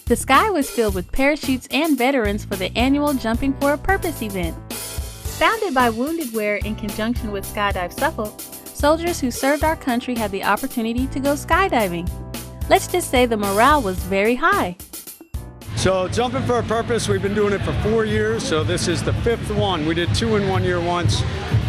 The sky was filled with parachutes and veterans for the annual Jumping for a Purpose event. Founded by Wounded Wear in conjunction with Skydive Suffolk, soldiers who served our country had the opportunity to go skydiving. Let's just say the morale was very high. So Jumping for a Purpose, we've been doing it for 4 years, so this is the 5th one. We did 2 in 1 year once.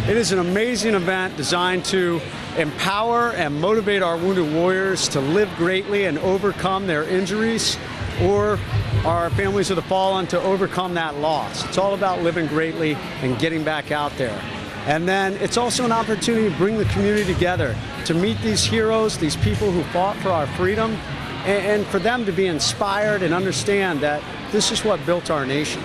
It is an amazing event designed to empower and motivate our wounded warriors to live greatly and overcome their injuries, or our families of the fallen to overcome that loss. It's all about living greatly and getting back out there. And then it's also an opportunity to bring the community together, to meet these heroes, these people who fought for our freedom, and for them to be inspired and understand that this is what built our nation.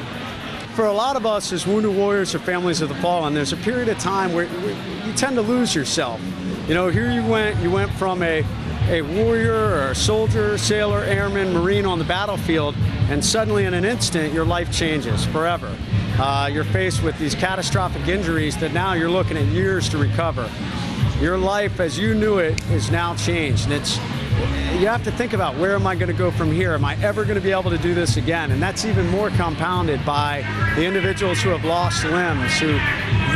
For a lot of us as wounded warriors or families of the fallen, there's a period of time where you tend to lose yourself. You know, here you went from a warrior or a soldier, sailor, airman, Marine on the battlefield, and suddenly in an instant your life changes forever. You're faced with these catastrophic injuries that now you're looking at years to recover. Your life as you knew it is now changed, and you have to think about, where am I going to go from here? Am I ever going to be able to do this again? And that's even more compounded by the individuals who have lost limbs, who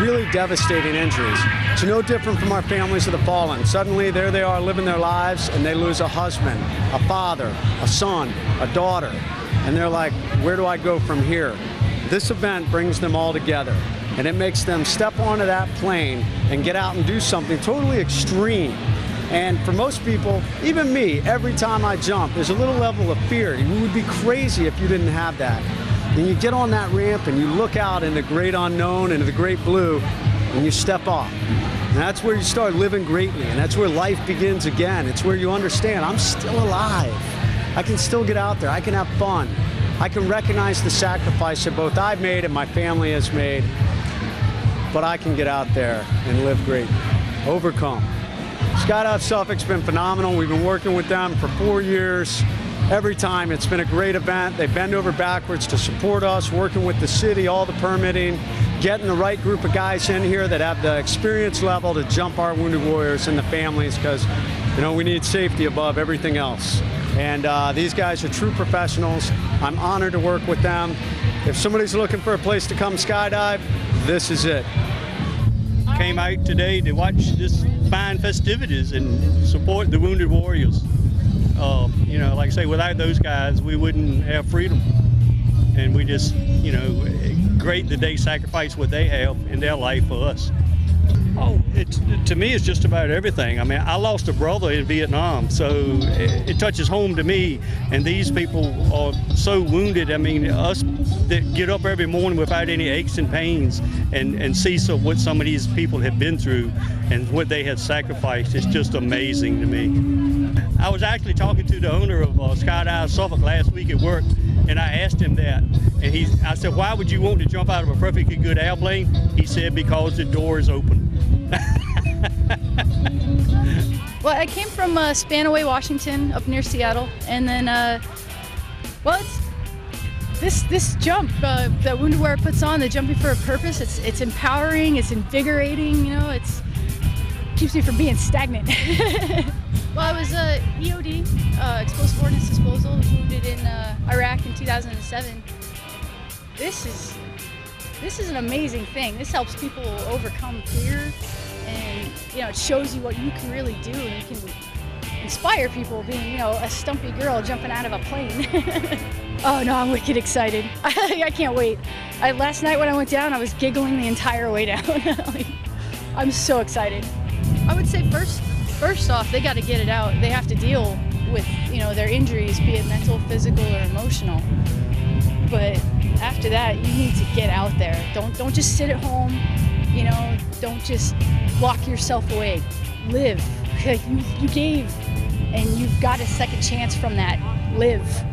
really devastating injuries. It's no different from our families of the fallen. Suddenly there they are living their lives and they lose a husband, a father, a son, a daughter, and they're like, where do I go from here? This event brings them all together, and it makes them step onto that plane and get out and do something totally extreme. And for most people, even me, every time I jump, there's a little level of fear. You would be crazy if you didn't have that. And you get on that ramp and you look out in the great unknown, into the great blue, and you step off. And that's where you start living greatly, and that's where life begins again. It's where you understand, I'm still alive. I can still get out there. I can have fun. I can recognize the sacrifice that both I've made and my family has made, but I can get out there and live great, overcome. Skydive Suffolk's been phenomenal. We've been working with them for 4 years. Every time it's been a great event. They bend over backwards to support us, working with the city, all the permitting, getting the right group of guys in here that have the experience level to jump our wounded warriors and the families, because we need safety above everything else. And these guys are true professionals. I'm honored to work with them. If somebody's looking for a place to come skydive, this is it. Came out today to watch this fine festivities and support the wounded warriors. Like I say, without those guys, we wouldn't have freedom. And we just, great that they sacrifice what they have in their life for us. To me, it's just about everything. I mean, I lost a brother in Vietnam, so it touches home to me. And these people are so wounded. I mean, us that get up every morning without any aches and pains and see what some of these people have been through and what they have sacrificed, it's just amazing to me. I was actually talking to the owner of Skydive Suffolk last week at work, and I asked him that. And I said, why would you want to jump out of a perfectly good airplane? He said, because the door is open. Well, I came from Spanaway, Washington, up near Seattle, and then, it's this jump that Wounded Warrior puts on, the jumping for a purpose. It's empowering, it's invigorating. It keeps me from being stagnant. Well, I was EOD, explosive ordnance disposal, wounded in Iraq in 2007. This is an amazing thing. This helps people overcome fear, and it shows you what you can really do, and you can inspire people being a stumpy girl jumping out of a plane. Oh no, I'm wicked excited. I can't wait. Last night when I went down, I was giggling the entire way down. I'm so excited. I would say first off, they got to get it out. They have to deal with their injuries, be it mental, physical, or emotional. But after that, you need to get out there. Don't just sit at home. Don't just lock yourself away. Live. You gave, and you've got a second chance from that. Live.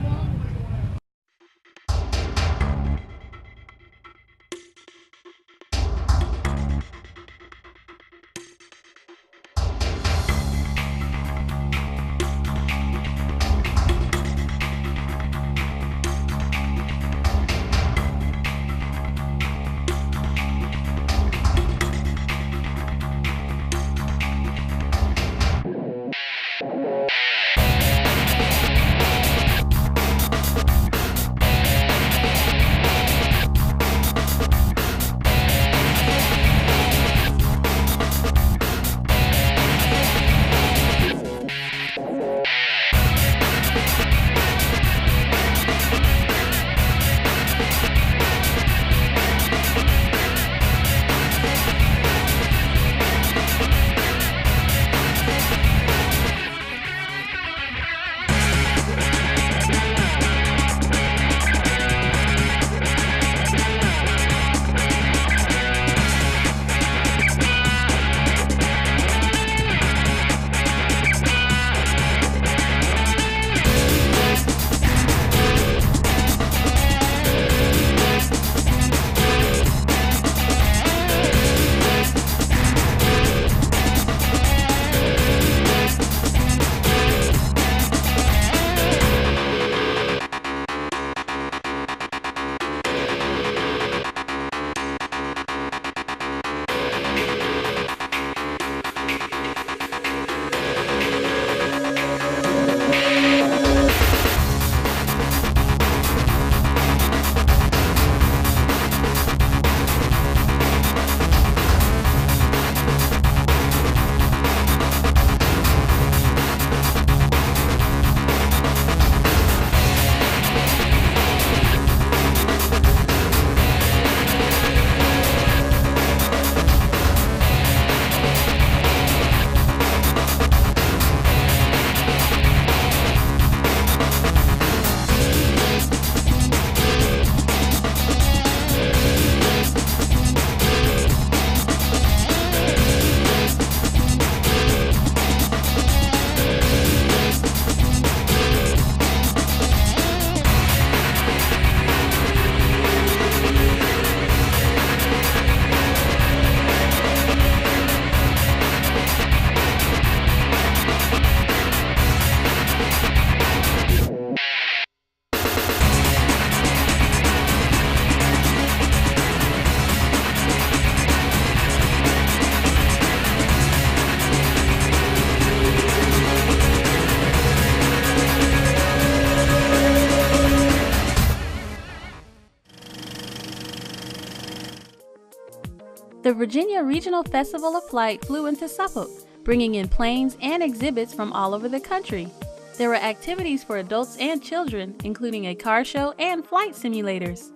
The Virginia Regional Festival of Flight flew into Suffolk, bringing in planes and exhibits from all over the country. There were activities for adults and children, including a car show and flight simulators.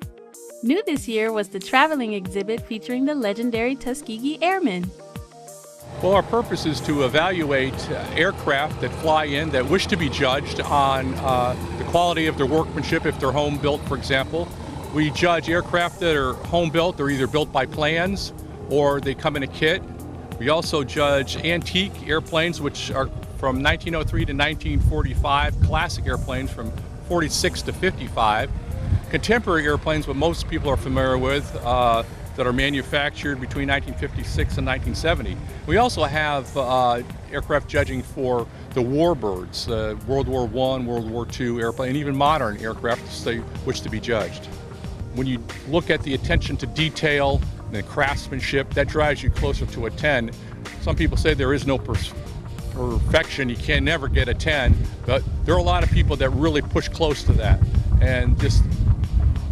New this year was the traveling exhibit featuring the legendary Tuskegee Airmen. Well, our purpose is to evaluate aircraft that fly in that wish to be judged on the quality of their workmanship if they're home built, for example. We judge aircraft that are home built. They're either built by plans or they come in a kit. We also judge antique airplanes, which are from 1903 to 1945, classic airplanes from 46 to 55. Contemporary airplanes, what most people are familiar with, that are manufactured between 1956 and 1970. We also have aircraft judging for the warbirds, World War I, World War II airplane, and even modern aircraft which to be judged. When you look at the attention to detail and the craftsmanship, that drives you closer to a 10. Some people say there is no perfection, you can never get a 10, but there are a lot of people that really push close to that. And just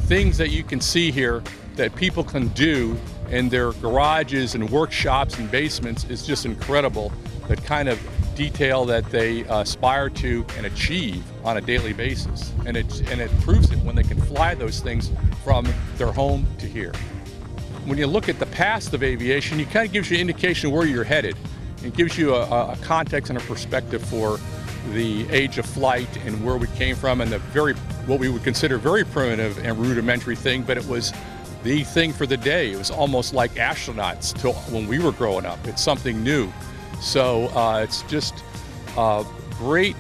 things that you can see here that people can do in their garages and workshops and basements is just incredible. The kind of detail that they aspire to and achieve on a daily basis. And it proves it when they can fly those things from their home to here. When you look at the past of aviation, it kind of gives you an indication of where you're headed. It gives you a context and a perspective for the age of flight and where we came from, and what we would consider very primitive and rudimentary thing, but it was the thing for the day. It was almost like astronauts when we were growing up. It's something new. So it's just a great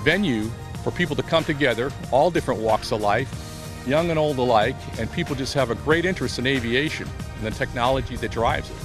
venue for people to come together, all different walks of life, young and old alike, and people just have a great interest in aviation and the technology that drives it.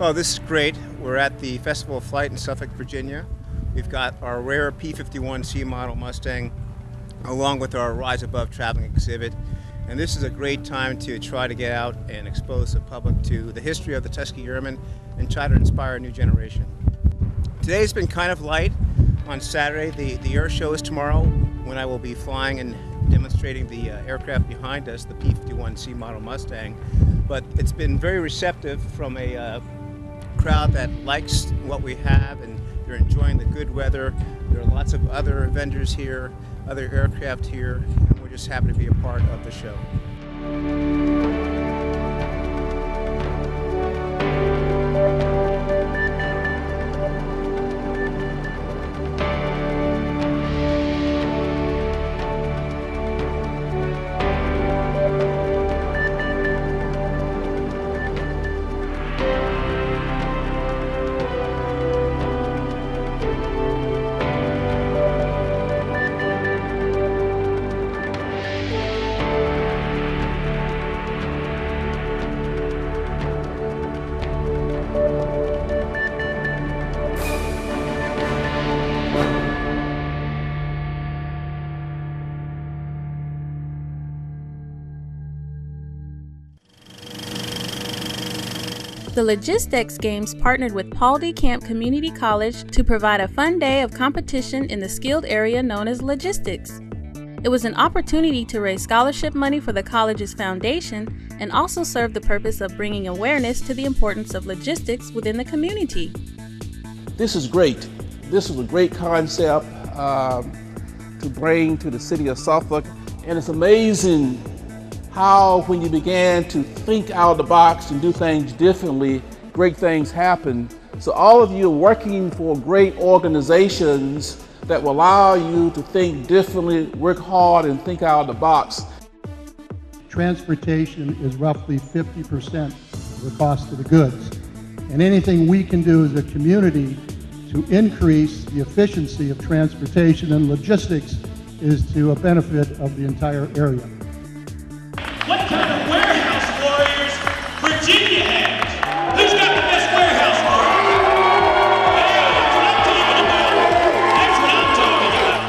Oh, this is great. We're at the Festival of Flight in Suffolk, Virginia. We've got our rare P-51C model Mustang along with our Rise Above traveling exhibit. And this is a great time to try to get out and expose the public to the history of the Tuskegee Airmen and try to inspire a new generation. Today's been kind of light. On Saturday, the air show is tomorrow when I will be flying and demonstrating the aircraft behind us, the P-51C model Mustang. But it's been very receptive from a crowd that likes what we have, and they're enjoying the good weather. There are lots of other vendors here, other aircraft here, and we're just happy to be a part of the show. The Logistics Games partnered with Paul D. Camp Community College to provide a fun day of competition in the skilled area known as logistics. It was an opportunity to raise scholarship money for the college's foundation and also serve the purpose of bringing awareness to the importance of logistics within the community. This is great. This is a great concept to bring to the city of Suffolk, and it's amazing how when you began to think out of the box and do things differently, great things happen. So all of you are working for great organizations that will allow you to think differently, work hard, and think out of the box. Transportation is roughly 50% of the cost of the goods. And anything we can do as a community to increase the efficiency of transportation and logistics is to a benefit of the entire area. What kind of warehouse warriors Virginia has? Who's got the best warehouse warriors? Hey, that's what I'm talking about. That's what I'm talking about.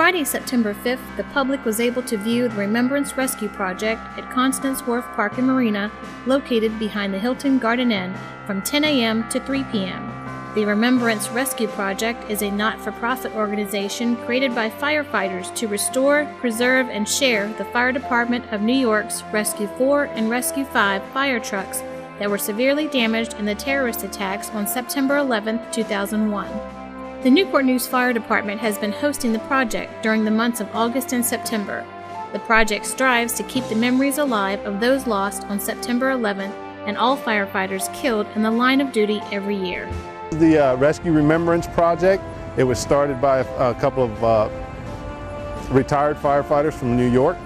Friday, September 5th, the public was able to view the Remembrance Rescue Project at Constance Wharf Park and Marina, located behind the Hilton Garden Inn, from 10 a.m. to 3 p.m. The Remembrance Rescue Project is a not-for-profit organization created by firefighters to restore, preserve, and share the Fire Department of New York's Rescue 4 and Rescue 5 fire trucks that were severely damaged in the terrorist attacks on September 11, 2001. The Newport News Fire Department has been hosting the project during the months of August and September. The project strives to keep the memories alive of those lost on September 11th and all firefighters killed in the line of duty every year. The Rescue Remembrance Project, it was started by a couple of retired firefighters from New York.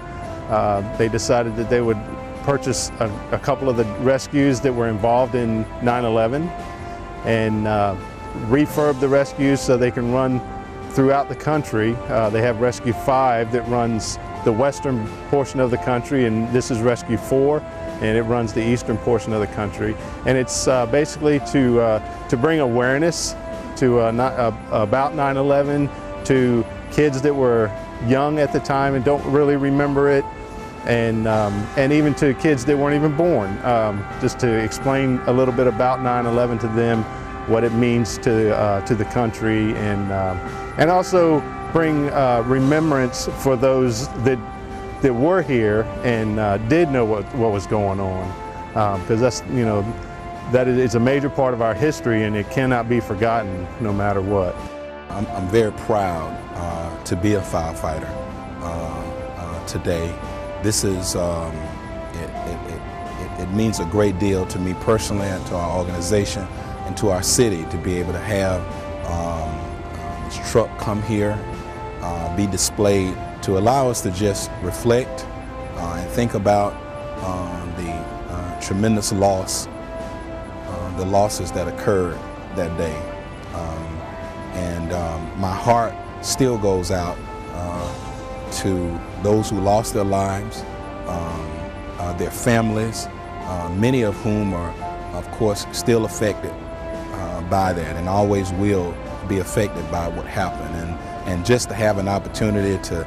They decided that they would purchase a couple of the rescues that were involved in 9/11 and refurb the rescues so they can run throughout the country. They have Rescue 5 that runs the western portion of the country, and this is Rescue 4, and it runs the eastern portion of the country. And it's basically to bring awareness to about 9/11 to kids that were young at the time and don't really remember it, and even to kids that weren't even born, just to explain a little bit about 9/11 to them, what it means to the country, and also bring remembrance for those that were here and did know what was going on, because that's, you know, that is a major part of our history and it cannot be forgotten no matter what. I'm very proud to be a firefighter today. This is it means a great deal to me personally and to our organization and to our city to be able to have this truck come here, be displayed, to allow us to just reflect and think about the tremendous loss, the losses that occurred that day. My heart still goes out to those who lost their lives, their families, many of whom are, of course, still affected by that and always will be affected by what happened. And just to have an opportunity to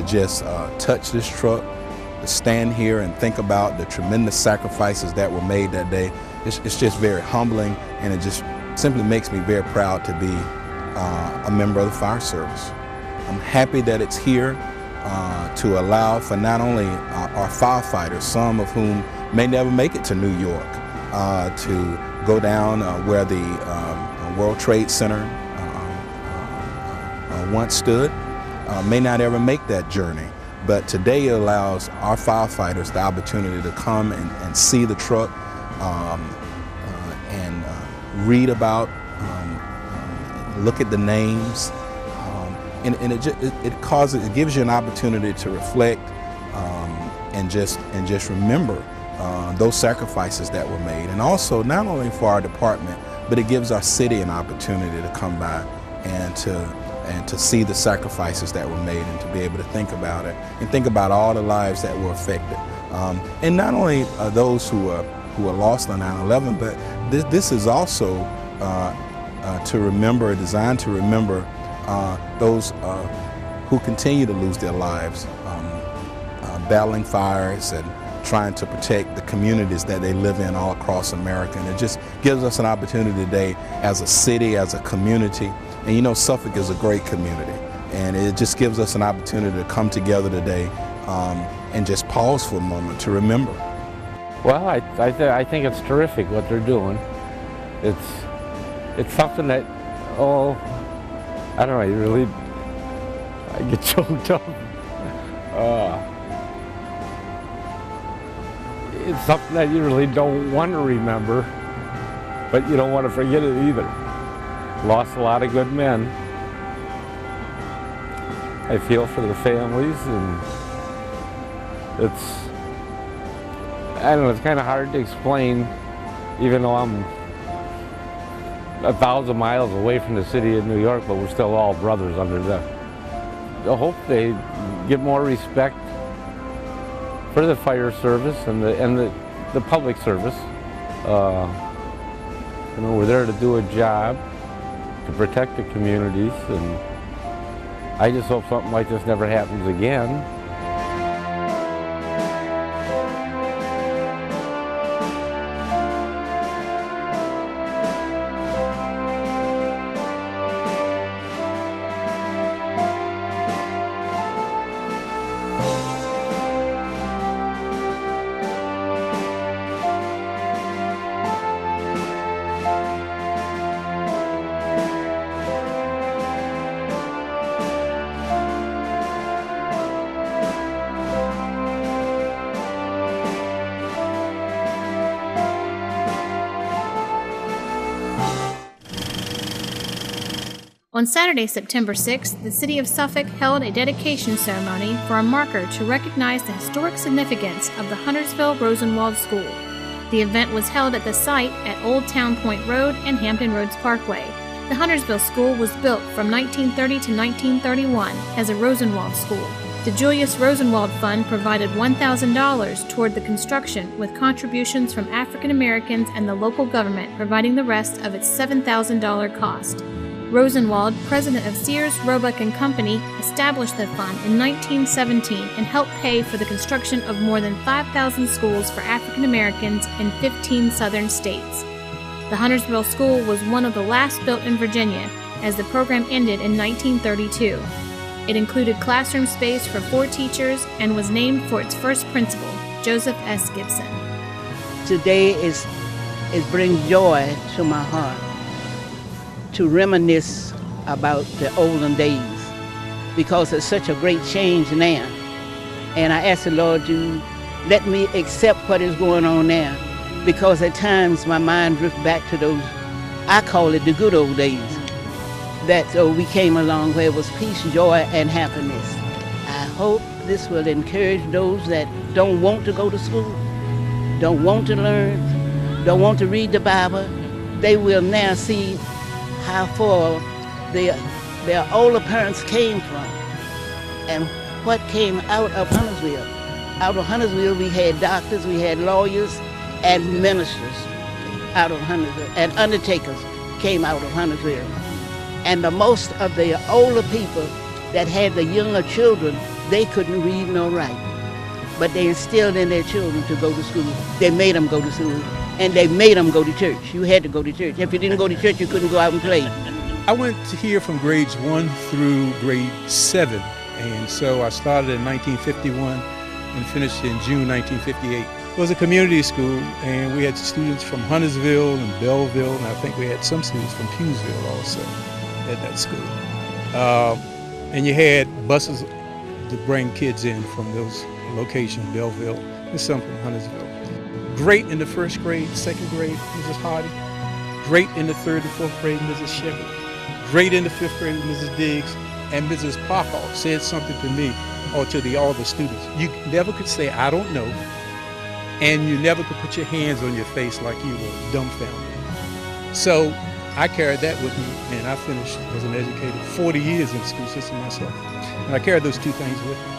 just touch this truck, to stand here and think about the tremendous sacrifices that were made that day, it's just very humbling, and it just simply makes me very proud to be a member of the fire service. I'm happy that it's here to allow for not only our firefighters, some of whom may never make it to New York, to go down where the World Trade Center once stood, may not ever make that journey. But today it allows our firefighters the opportunity to come and see the truck and read about, look at the names, and it gives you an opportunity to reflect and just remember those sacrifices that were made. And also, not only for our department, but it gives our city an opportunity to come by and to see the sacrifices that were made and to be able to think about it and think about all the lives that were affected. And not only those who were lost on 9/11, but this is also to remember, designed to remember those who continue to lose their lives, battling fires and trying to protect the communities that they live in all across America. And it just gives us an opportunity today as a city, as a community. And you know, Suffolk is a great community, and it just gives us an opportunity to come together today and just pause for a moment to remember. Well, I think it's terrific what they're doing. It's something that, I don't know, I get choked up. It's something that you really don't want to remember, but you don't want to forget it either. Lost a lot of good men. I feel for their families, and I don't know, it's kind of hard to explain, even though I'm 1,000 miles away from the city of New York, but we're still all brothers under them. I hope they get more respect for the fire service and the public service. We're there to do a job, to protect the communities, I just hope something like this never happens again. On Saturday, September 6th, the City of Suffolk held a dedication ceremony for a marker to recognize the historic significance of the Huntersville Rosenwald School. The event was held at the site at Old Town Point Road and Hampton Roads Parkway. The Huntersville School was built from 1930 to 1931 as a Rosenwald school. The Julius Rosenwald Fund provided $1,000 toward the construction, with contributions from African Americans and the local government providing the rest of its $7,000 cost. Rosenwald, president of Sears, Roebuck & Company, established the fund in 1917 and helped pay for the construction of more than 5,000 schools for African Americans in 15 southern states. The Huntersville School was one of the last built in Virginia, as the program ended in 1932. It included classroom space for 4 teachers and was named for its first principal, Joseph S. Gibson. Today it brings joy to my heart to reminisce about the olden days, because it's such a great change now. And I ask the Lord to let me accept what is going on now, because at times my mind drifts back to those, I call it the good old days, that we came along where it was peace, joy, and happiness. I hope this will encourage those that don't want to go to school, don't want to learn, don't want to read the Bible. They will now see how far their older parents came from and what came out of Huntersville. Out of Huntersville, we had doctors, we had lawyers, and ministers out of Huntersville, and undertakers came out of Huntersville. And the most of the older people that had the younger children, they couldn't read nor write. But they instilled in their children to go to school. They made them go to school. And they made them go to church. You had to go to church. If you didn't go to church, you couldn't go out and play. I went here from grades 1 through grade 7. And so I started in 1951 and finished in June 1958. It was a community school, and we had students from Huntersville and Belleville, and I think we had some students from Pughesville also at that school. And you had buses to bring kids in from those locations, Belleville, and some from Huntersville. Great in the first grade, second grade, Mrs. Hardy. Great in the third and fourth grade, Mrs. Shepard. Great in the fifth grade, Mrs. Diggs. And Mrs. Parkoff said something to me or to all the students. You never could say, I don't know, and you never could put your hands on your face like you were dumbfounded. So I carried that with me, and I finished as an educator 40 years in the school system myself. And I carried those two things with me.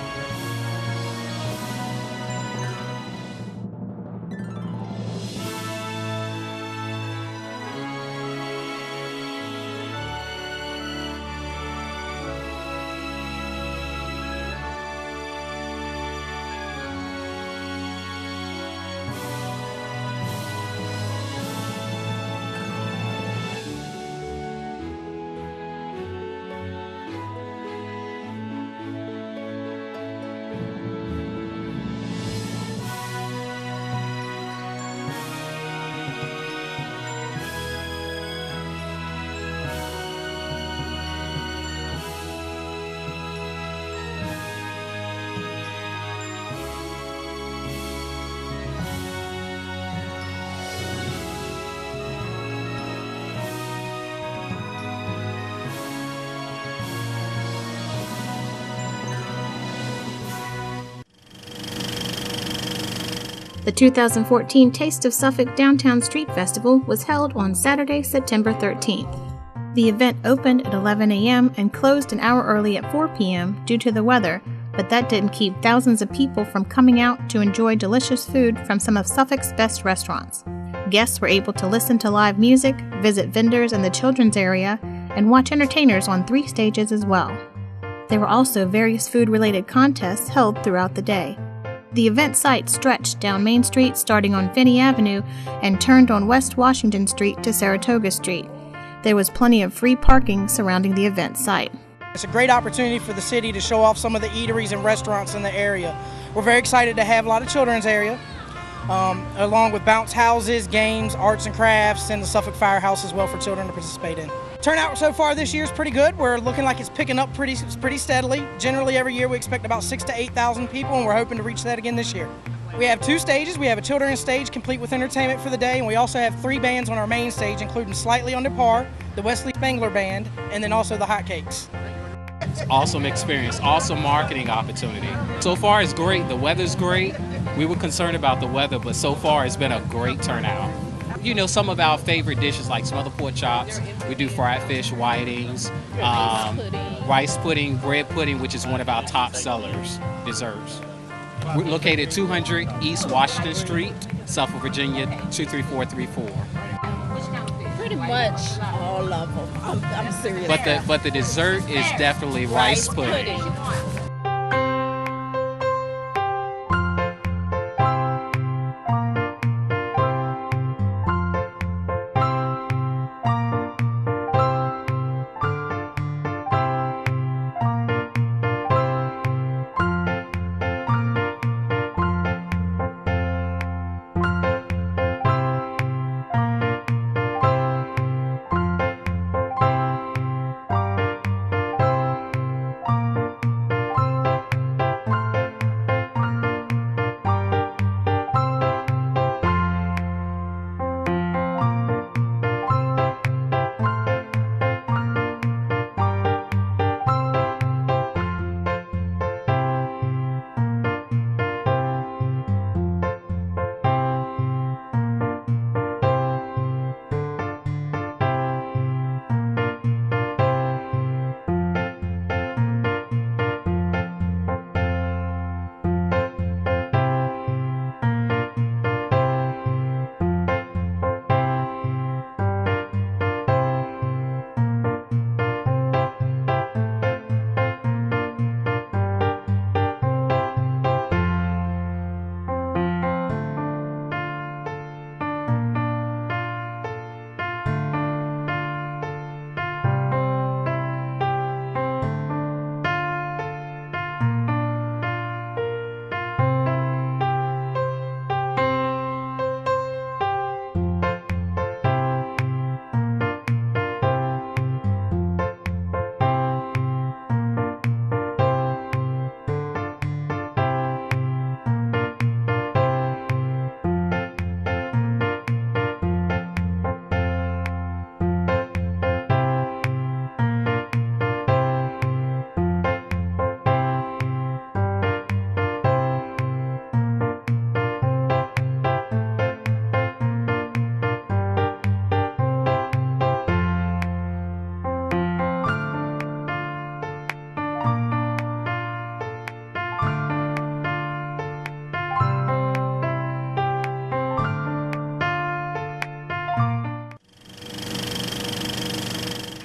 The 2014 Taste of Suffolk Downtown Street Festival was held on Saturday, September 13th. The event opened at 11 a.m. and closed an hour early at 4 p.m. due to the weather, but that didn't keep thousands of people from coming out to enjoy delicious food from some of Suffolk's best restaurants. Guests were able to listen to live music, visit vendors in the children's area, and watch entertainers on 3 stages as well. There were also various food-related contests held throughout the day. The event site stretched down Main Street starting on Finney Avenue and turned on West Washington Street to Saratoga Street. There was plenty of free parking surrounding the event site. It's a great opportunity for the city to show off some of the eateries and restaurants in the area. We're very excited to have a lot of children's area, along with bounce houses, games, arts and crafts, and the Suffolk Firehouse as well for children to participate in. Turnout so far this year is pretty good. We're looking like it's picking up pretty steadily. Generally every year we expect about 6,000 to 8,000 people, and we're hoping to reach that again this year. We have 2 stages. We have a children's stage complete with entertainment for the day, and we also have 3 bands on our main stage, including Slightly Under Par, the Wesley Spangler Band, and then also the Hotcakes. It's an awesome experience, awesome marketing opportunity. So far it's great, the weather's great. We were concerned about the weather, but so far it's been a great turnout. You know, some of our favorite dishes like smothered pork chops, we do fried fish, whitings, rice pudding, bread pudding, which is one of our top sellers, desserts. We're located 200 East Washington Street, Suffolk, Virginia, 23434. Pretty much all of them. I'm serious. But the dessert is definitely rice pudding.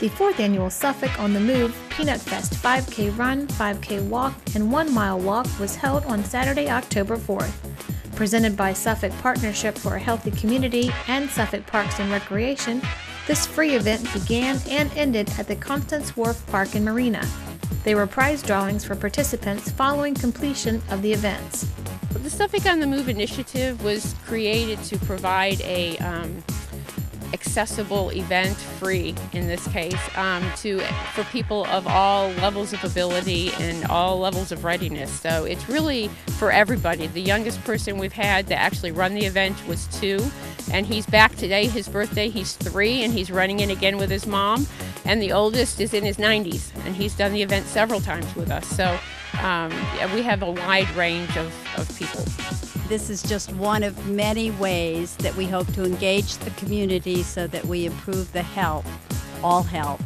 The 4th annual Suffolk on the Move Peanut Fest 5K Run, 5K Walk, and 1 Mile Walk was held on Saturday, October 4th. Presented by Suffolk Partnership for a Healthy Community and Suffolk Parks and Recreation, this free event began and ended at the Constance Wharf Park and Marina. There were prize drawings for participants following completion of the events. The Suffolk on the Move initiative was created to provide a accessible event, free in this case, for people of all levels of ability and all levels of readiness. So it's really for everybody. The youngest person we've had to actually run the event was 2, and he's back today, his birthday, he's 3, and he's running it again with his mom. And the oldest is in his 90s, and he's done the event several times with us. So we have a wide range of people. This is just one of many ways that we hope to engage the community so that we improve the health, all health,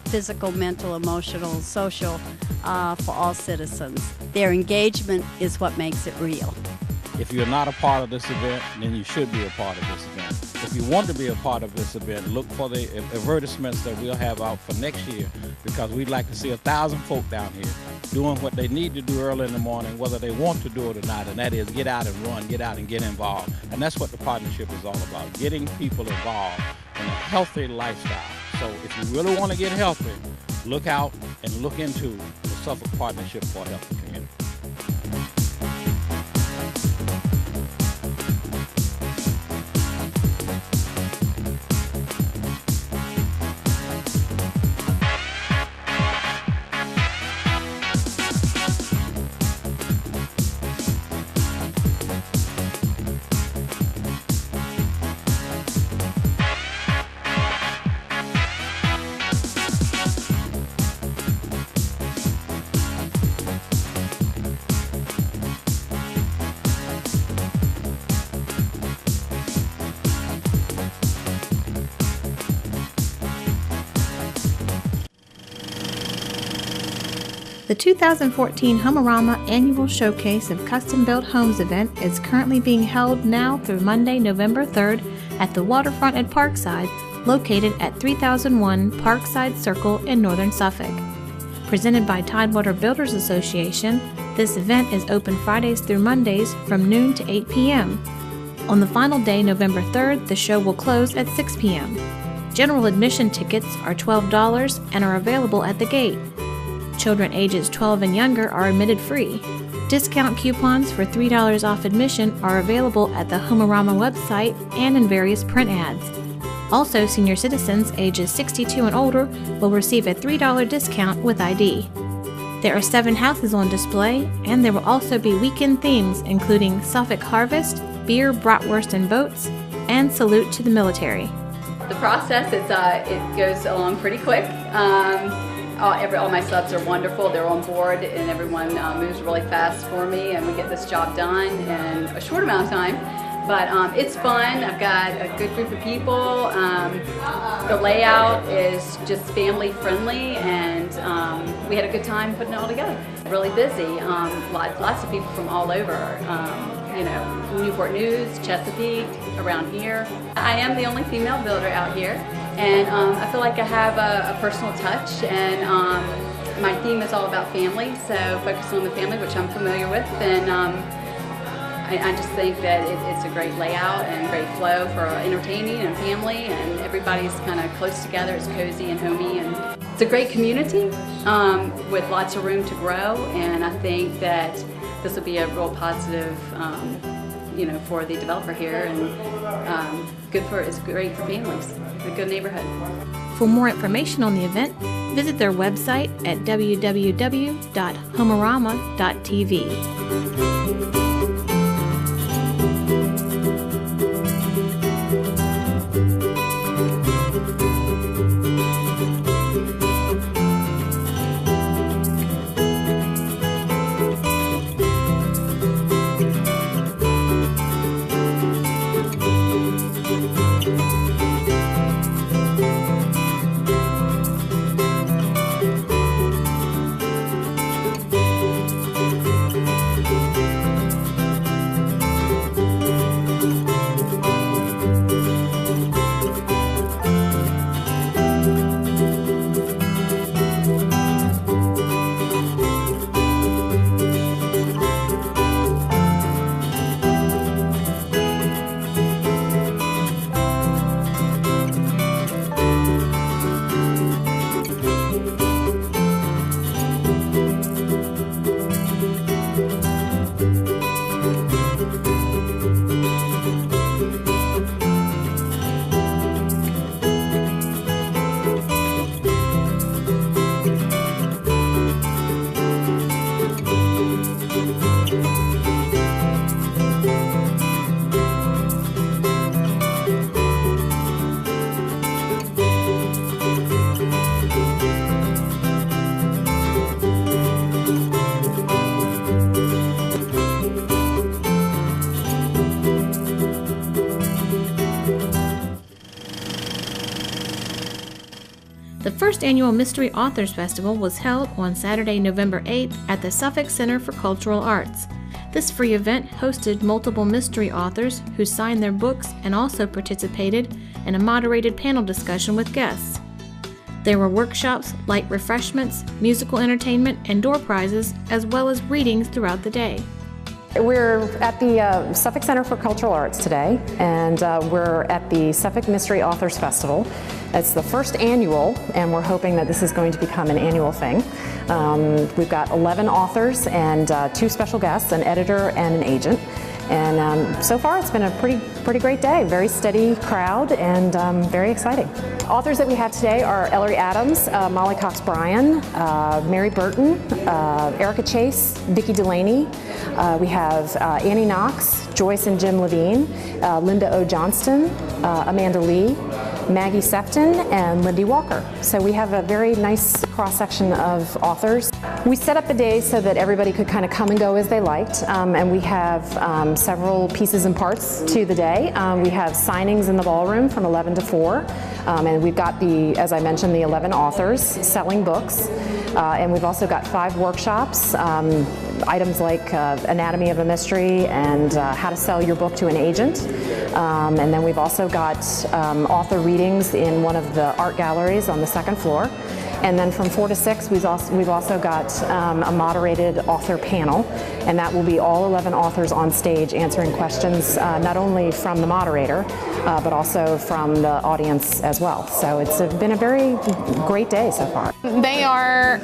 physical, mental, emotional, social, for all citizens. Their engagement is what makes it real. If you're not a part of this event, then you should be a part of this event. if you want to be a part of this event, look for the advertisements that we'll have out for next year, because we'd like to see 1,000 folk down here doing what they need to do early in the morning, whether they want to do it or not, and that is get out and run, get out and get involved. And that's what the partnership is all about, getting people involved in a healthy lifestyle. So if you really want to get healthy, look out and look into the Suffolk Partnership for a Healthy Community. The 2014 Homerama Annual Showcase of Custom-Built Homes event is currently being held now through Monday, November 3rd at the waterfront at Parkside, located at 3001 Parkside Circle in northern Suffolk. Presented by Tidewater Builders Association, this event is open Fridays through Mondays from noon to 8 p.m. On the final day, November 3rd, the show will close at 6 p.m. General admission tickets are $12 and are available at the gate. Children ages 12 and younger are admitted free. Discount coupons for $3 off admission are available at the Homerama website and in various print ads. Also, senior citizens ages 62 and older will receive a $3 discount with ID. There are 7 houses on display, and there will also be weekend themes including Suffolk Harvest, beer, bratwurst, and boats, and salute to the military. The process it goes along pretty quick. All my subs are wonderful. They're on board, and everyone moves really fast for me, and we get this job done in a short amount of time. But it's fun. I've got a good group of people. The layout is just family friendly, and we had a good time putting it all together. Really busy. Lots of people from all over. Newport News, Chesapeake, around here. I am the only female builder out here, and I feel like I have a personal touch, and my theme is all about family, so focusing on the family, which I'm familiar with, and I just think that it's a great layout and great flow for entertaining and family, and everybody's kind of close together. It's cozy and homey, and it's a great community with lots of room to grow, and I think that this will be a real positive, for the developer here, and it's great for families. A good neighborhood. For more information on the event, visit their website at www.homerama.tv. The first annual Mystery Authors Festival was held on Saturday, November 8th at the Suffolk Center for Cultural Arts. This free event hosted multiple mystery authors who signed their books and also participated in a moderated panel discussion with guests. There were workshops, light refreshments, musical entertainment, and door prizes, as well as readings throughout the day. We're at the Suffolk Center for Cultural Arts today, and we're at the Suffolk Mystery Authors Festival. It's the first annual, and we're hoping that this is going to become an annual thing. We've got 11 authors and 2 special guests, an editor and an agent. And so far it's been a pretty great day. Very steady crowd and very exciting. Authors that we have today are Ellery Adams, Molly Cox-Bryan, Mary Burton, Erica Chase, Vicki Delaney. We have Annie Knox, Joyce and Jim Levine, Linda O. Johnston, Amanda Lee, Maggie Sefton, and Lindy Walker. So we have a very nice cross-section of authors. We set up the day so that everybody could kind of come and go as they liked, and we have several pieces and parts to the day. We have signings in the ballroom from 11 to 4, and we've got as I mentioned, the 11 authors selling books, and we've also got 5 workshops, items like anatomy of a mystery and how to sell your book to an agent. And then we've also got author readings in one of the art galleries on the 2nd floor. And then from 4 to 6, we've also got a moderated author panel, and that will be all 11 authors on stage answering questions not only from the moderator, but also from the audience as well. So it's been a very great day so far. They are,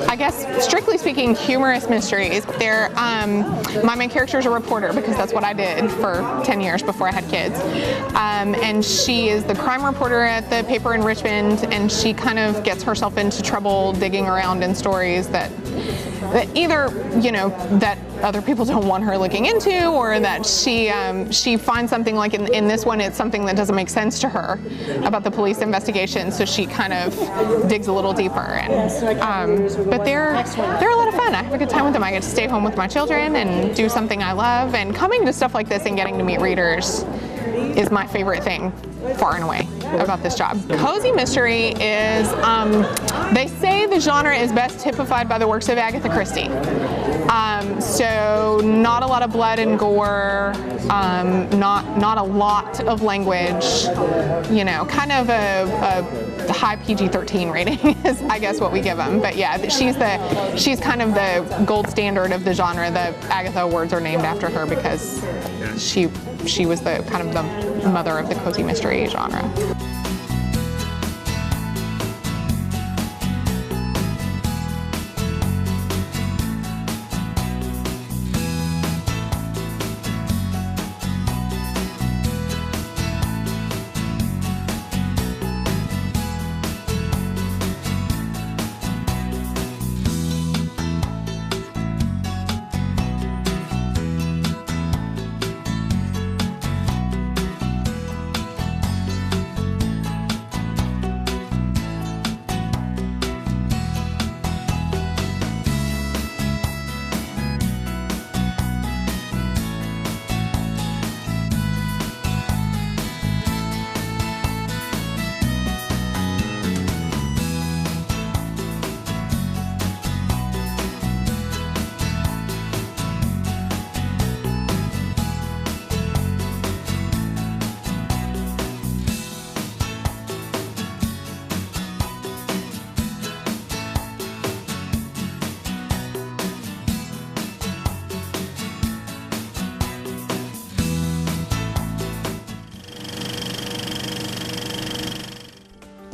I guess, strictly speaking, humorous mysteries. They're, my main character is a reporter because that's what I did for 10 years before I had kids. And she is the crime reporter at the paper in Richmond, and she kind of gets herself into trouble digging around in stories that either, you know, that other people don't want her looking into, or that she finds something, like in this one, it's something that doesn't make sense to her about the police investigation, so she kind of digs a little deeper. And, but they're a lot of fun. I have a good time with them. I get to stay home with my children and do something I love, and coming to stuff like this and getting to meet readers is my favorite thing, far and away, about this job. Cozy mystery is, they say the genre is best typified by the works of Agatha Christie. So not a lot of blood and gore, not a lot of language, you know, kind of a high PG-13 rating is, I guess, what we give them. But yeah, she's kind of the gold standard of the genre. The Agatha Awards are named after her because she was the kind of the mother of the cozy mystery genre.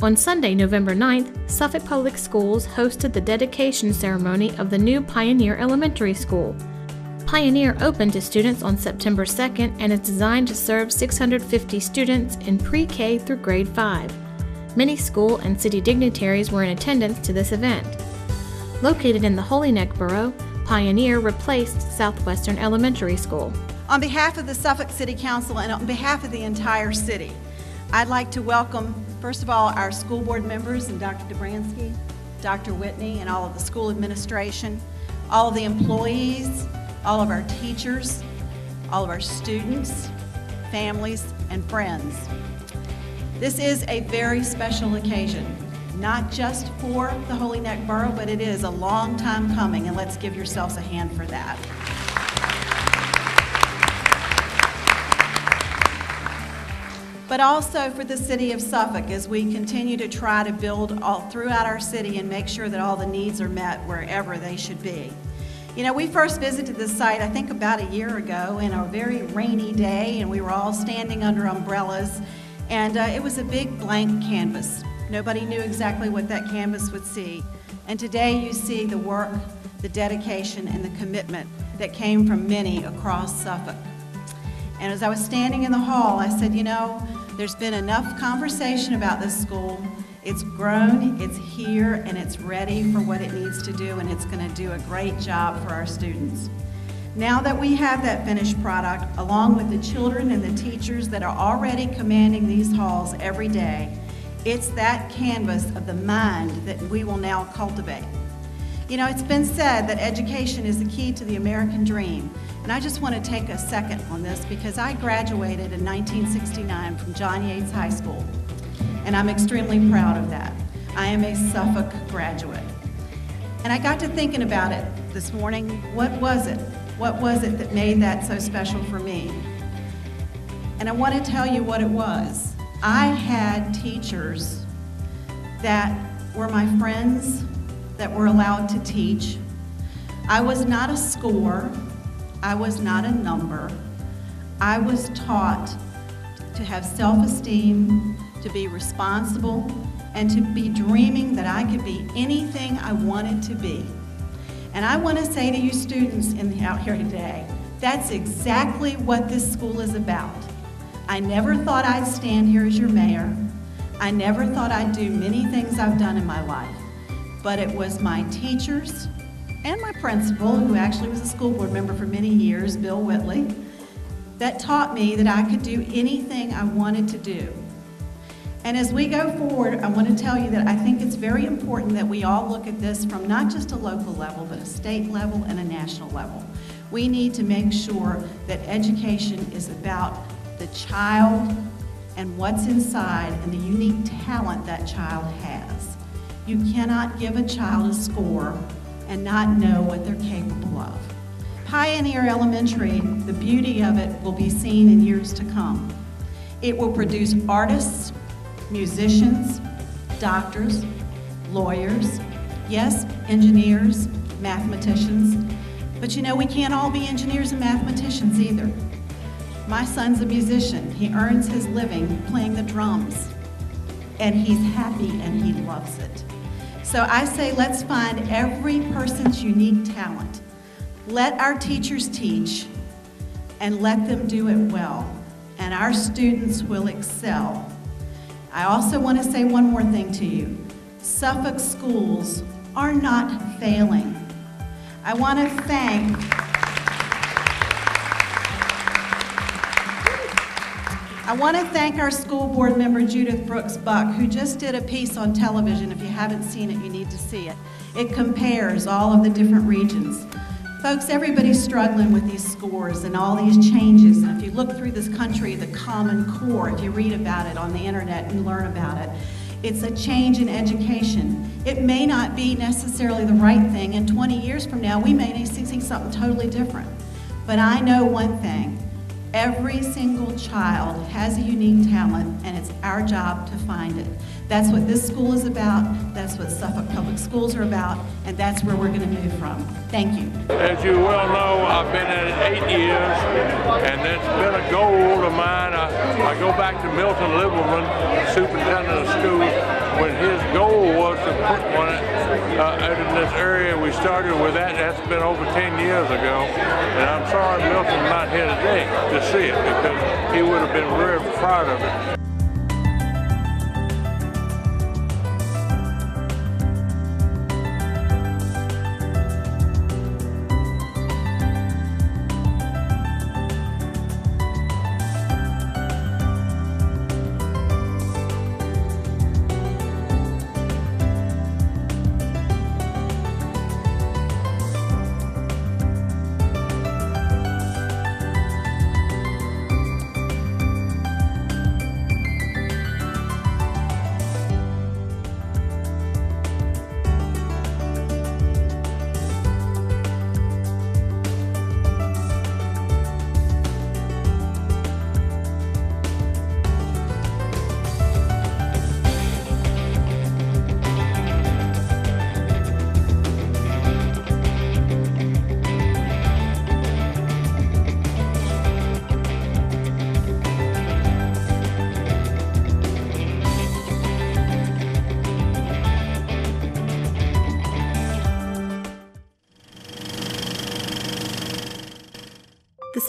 On Sunday, November 9th, Suffolk Public Schools hosted the dedication ceremony of the new Pioneer Elementary School. Pioneer opened to students on September 2nd and is designed to serve 650 students in pre-K through grade 5. Many school and city dignitaries were in attendance to this event. Located in the Holy Neck Borough, Pioneer replaced Southwestern Elementary School. On behalf of the Suffolk City Council and on behalf of the entire city, I'd like to welcome, first of all, our school board members and Dr. Dobransky, Dr. Whitney, and all of the school administration, all of the employees, all of our teachers, all of our students, families, and friends. This is a very special occasion, not just for the Holy Neck Borough, but it is a long time coming, and let's give yourselves a hand for that. but also for the city of Suffolk as we continue to try to build all throughout our city and make sure that all the needs are met wherever they should be. You know, we first visited this site, I think about a year ago, in a very rainy day, and we were all standing under umbrellas, and it was a big blank canvas. Nobody knew exactly what that canvas would see. And today you see the work, the dedication, and the commitment that came from many across Suffolk. And as I was standing in the hall, I said, you know, there's been enough conversation about this school. It's grown, it's here, and it's ready for what it needs to do, and it's going to do a great job for our students. Now that we have that finished product, along with the children and the teachers that are already commanding these halls every day, it's that canvas of the mind that we will now cultivate. You know, it's been said that education is the key to the American dream, and I just want to take a second on this because I graduated in 1969 from John Yates High School, and I'm extremely proud of that. I am a Suffolk graduate. And I got to thinking about it this morning. What was it? What was it that made that so special for me? And I want to tell you what it was. I had teachers that were my friends, that were allowed to teach. I was not a score. I was not a number. I was taught to have self-esteem, to be responsible, and to be dreaming that I could be anything I wanted to be. And I want to say to you students out here today, that's exactly what this school is about. I never thought I'd stand here as your mayor. I never thought I'd do many things I've done in my life. But it was my teachers and my principal, who actually was a school board member for many years, Bill Whitley, that taught me that I could do anything I wanted to do. And as we go forward, I want to tell you that I think it's very important that we all look at this from not just a local level, but a state level and a national level. We need to make sure that education is about the child and what's inside and the unique talent that child has. You cannot give a child a score and not know what they're capable of. Pioneer Elementary, the beauty of it will be seen in years to come. It will produce artists, musicians, doctors, lawyers, yes, engineers, mathematicians, but you know, we can't all be engineers and mathematicians either. My son's a musician. He earns his living playing the drums, and he's happy and he loves it. So I say let's find every person's unique talent. Let our teachers teach and let them do it well, and our students will excel. I also want to say one more thing to you. Suffolk schools are not failing. I want to thank our school board member, Judith Brooks Buck, who just did a piece on television. If you haven't seen it, you need to see it. It compares all of the different regions. Folks, everybody's struggling with these scores and all these changes. And if you look through this country, the Common Core, if you read about it on the internet and learn about it, it's a change in education. It may not be necessarily the right thing, and 20 years from now, we may see something totally different. But I know one thing. Every single child has a unique talent, and it's our job to find it. That's what this school is about, that's what Suffolk Public Schools are about, and that's where we're going to move from. Thank you. As you well know, I've been at it 8 years, and it's been a goal of mine. I go back to Milton Littleman, superintendent of schools, when his goal was to put one out in this area. We started with that. That's been over 10 years ago, and I'm sorry Milton's not here today to see it, because he would have been very proud of it.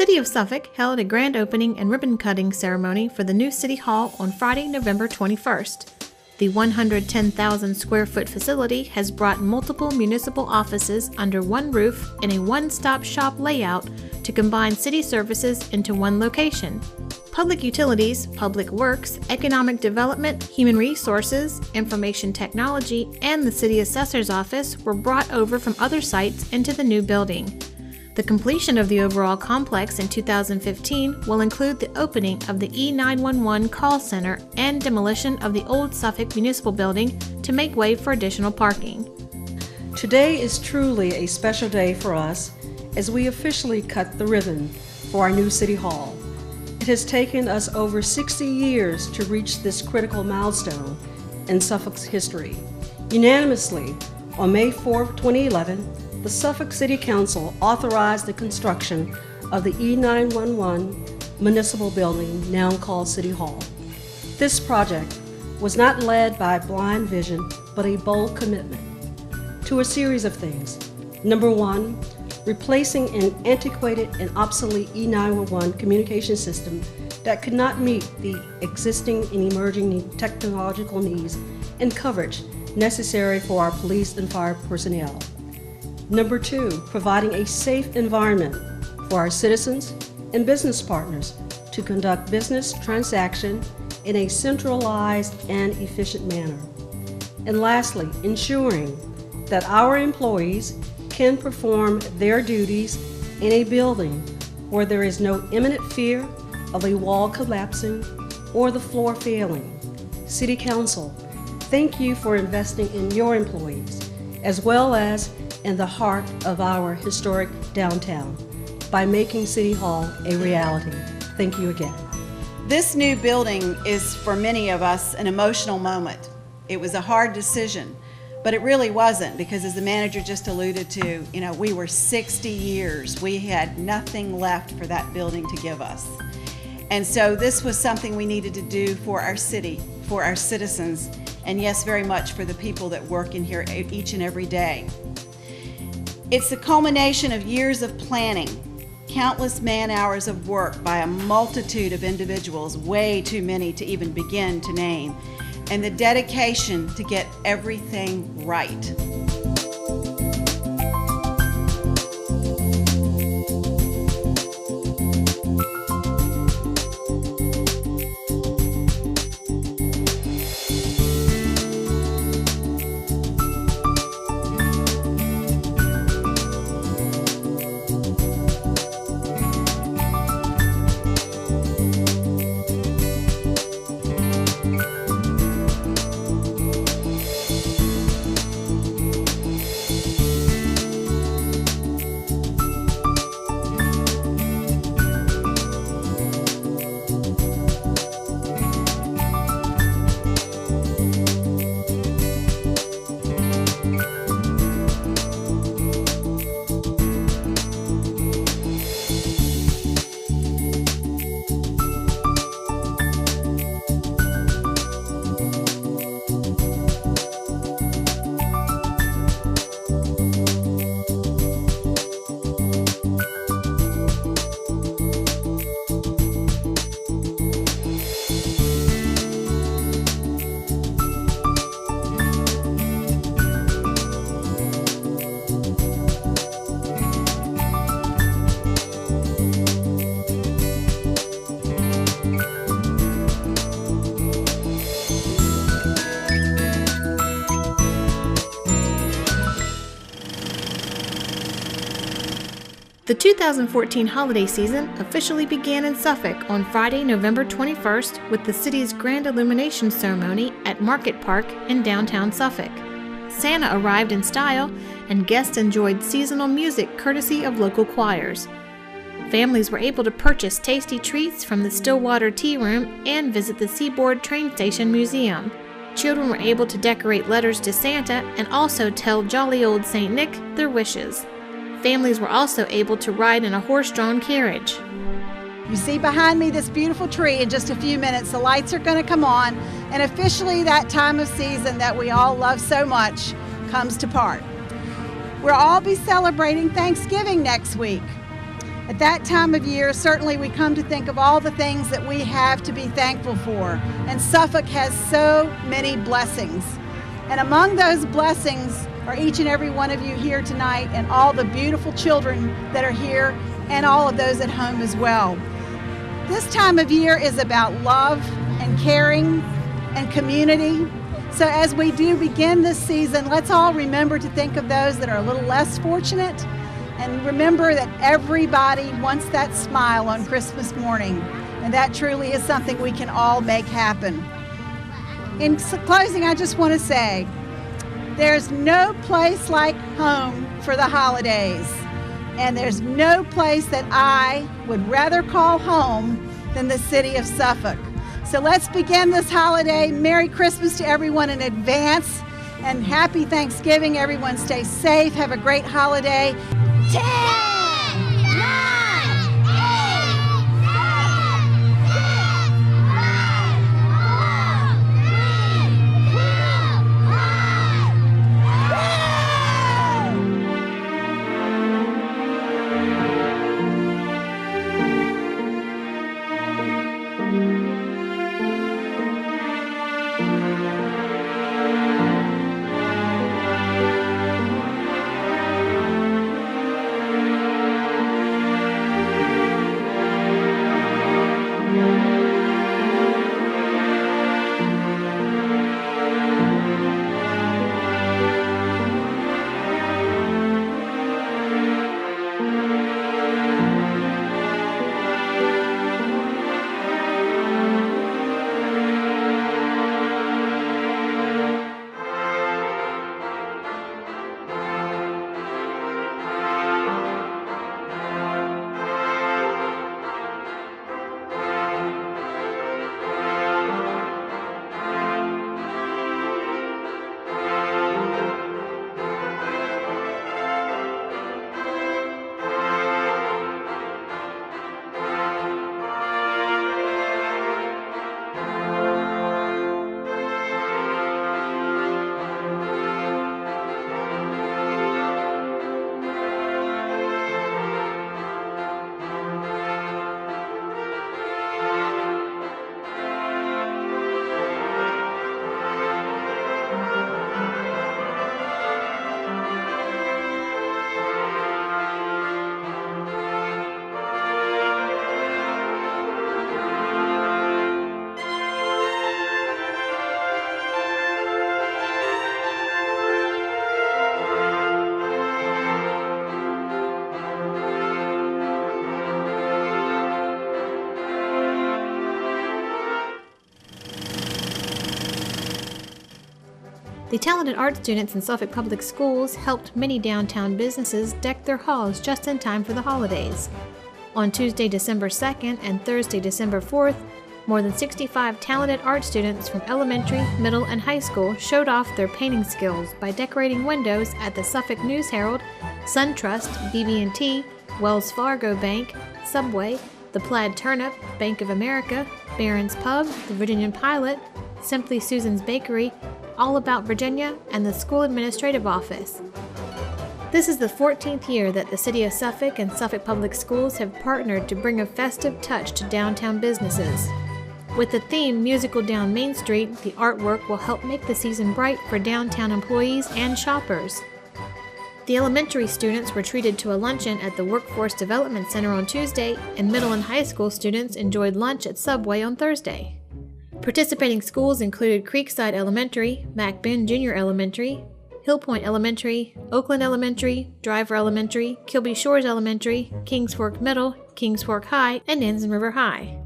City of Suffolk held a grand opening and ribbon-cutting ceremony for the new City Hall on Friday, November 21st. The 110,000 square foot facility has brought multiple municipal offices under one roof in a one-stop shop layout to combine city services into one location. Public utilities, public works, economic development, human resources, information technology, and the city assessor's office were brought over from other sites into the new building. The completion of the overall complex in 2015 will include the opening of the E911 call center and demolition of the old Suffolk Municipal Building to make way for additional parking. Today is truly a special day for us as we officially cut the ribbon for our new City Hall. It has taken us over 60 years to reach this critical milestone in Suffolk's history. Unanimously, on May 4, 2011, the Suffolk City Council authorized the construction of the E911 municipal building, now called City Hall. This project was not led by blind vision, but a bold commitment to a series of things. Number one, replacing an antiquated and obsolete E911 communication system that could not meet the existing and emerging technological needs and coverage necessary for our police and fire personnel. Number two, providing a safe environment for our citizens and business partners to conduct business transaction in a centralized and efficient manner. And lastly, ensuring that our employees can perform their duties in a building where there is no imminent fear of a wall collapsing or the floor failing. City Council, thank you for investing in your employees as well as in the heart of our historic downtown by making City Hall a reality. Thank you again. This new building is, for many of us, an emotional moment. It was a hard decision, but it really wasn't, because as the manager just alluded to, we were 60 years. We had nothing left for that building to give us. And so this was something we needed to do for our city, for our citizens, and yes, very much for the people that work in here each and every day. It's the culmination of years of planning, countless man-hours of work by a multitude of individuals, way too many to even begin to name, and the dedication to get everything right. The 2014 holiday season officially began in Suffolk on Friday, November 21st with the city's grand illumination ceremony at Market Park in downtown Suffolk. Santa arrived in style, and guests enjoyed seasonal music courtesy of local choirs. Families were able to purchase tasty treats from the Stillwater Tea Room and visit the Seaboard Train Station Museum. Children were able to decorate letters to Santa and also tell jolly old St. Nick their wishes. Families were also able to ride in a horse-drawn carriage. You see behind me this beautiful tree. In just a few minutes, the lights are going to come on, and officially that time of season that we all love so much comes to part. We'll all be celebrating Thanksgiving next week. At that time of year, certainly we come to think of all the things that we have to be thankful for. And Suffolk has so many blessings. And among those blessings are each and every one of you here tonight and all the beautiful children that are here and all of those at home as well. This time of year is about love and caring and community. So as we do begin this season, let's all remember to think of those that are a little less fortunate, and remember that everybody wants that smile on Christmas morning, and that truly is something we can all make happen. In closing, I just want to say, there's no place like home for the holidays, and there's no place that I would rather call home than the city of Suffolk. So let's begin this holiday. Merry Christmas to everyone in advance, and happy Thanksgiving. Everyone stay safe. Have a great holiday. 10, 9, 8, 7, The talented art students in Suffolk Public Schools helped many downtown businesses deck their halls just in time for the holidays. On Tuesday, December 2nd and Thursday, December 4th, more than 65 talented art students from elementary, middle, and high school showed off their painting skills by decorating windows at the Suffolk News Herald, SunTrust, BB&T, Wells Fargo Bank, Subway, the Plaid Turnip, Bank of America, Barron's Pub, the Virginian Pilot, Simply Susan's Bakery, All About Virginia, and the School Administrative Office. This is the 14th year that the City of Suffolk and Suffolk Public Schools have partnered to bring a festive touch to downtown businesses. With the theme Musical Down Main Street, the artwork will help make the season bright for downtown employees and shoppers. The elementary students were treated to a luncheon at the Workforce Development Center on Tuesday, and middle and high school students enjoyed lunch at Subway on Thursday. Participating schools included Creekside Elementary, MacBin Junior Elementary, Hillpoint Elementary, Oakland Elementary, Driver Elementary, Kilby Shores Elementary, Kings Fork Middle, Kings Fork High, and Ensign River High.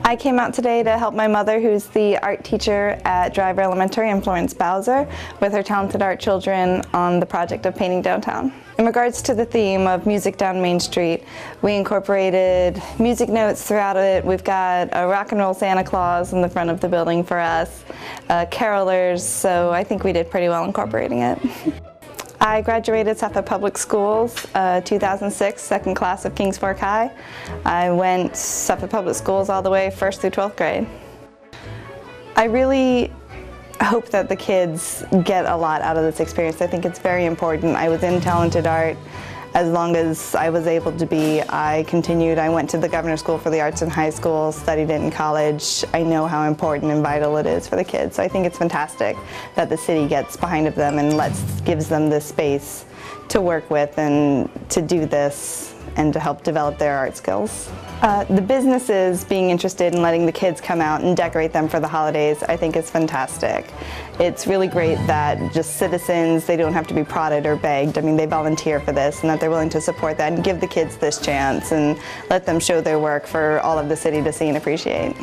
I came out today to help my mother, who's the art teacher at Driver Elementary, and Florence Bowser, with her talented art children on the project of painting downtown. In regards to the theme of Music Down Main Street, we incorporated music notes throughout it. We've got a rock and roll Santa Claus in the front of the building for us, carolers, so I think we did pretty well incorporating it. I graduated Suffolk Public Schools 2006, second class of Kings Fork High. I went Suffolk Public Schools all the way 1st through 12th grade. I really hope that the kids get a lot out of this experience. I think it's very important. I was in talented art. as long as I was able to be, I continued. I went to the Governor's School for the Arts in high school, studied it in college. I know how important and vital it is for the kids. So I think it's fantastic that the city gets behind of them and gives them this space to work with and to do this and to help develop their art skills. The businesses being interested in letting the kids come out and decorate them for the holidays, I think is fantastic. It's really great that just citizens, they don't have to be prodded or begged. I mean, they volunteer for this and that they're willing to support that and give the kids this chance and let them show their work for all of the city to see and appreciate.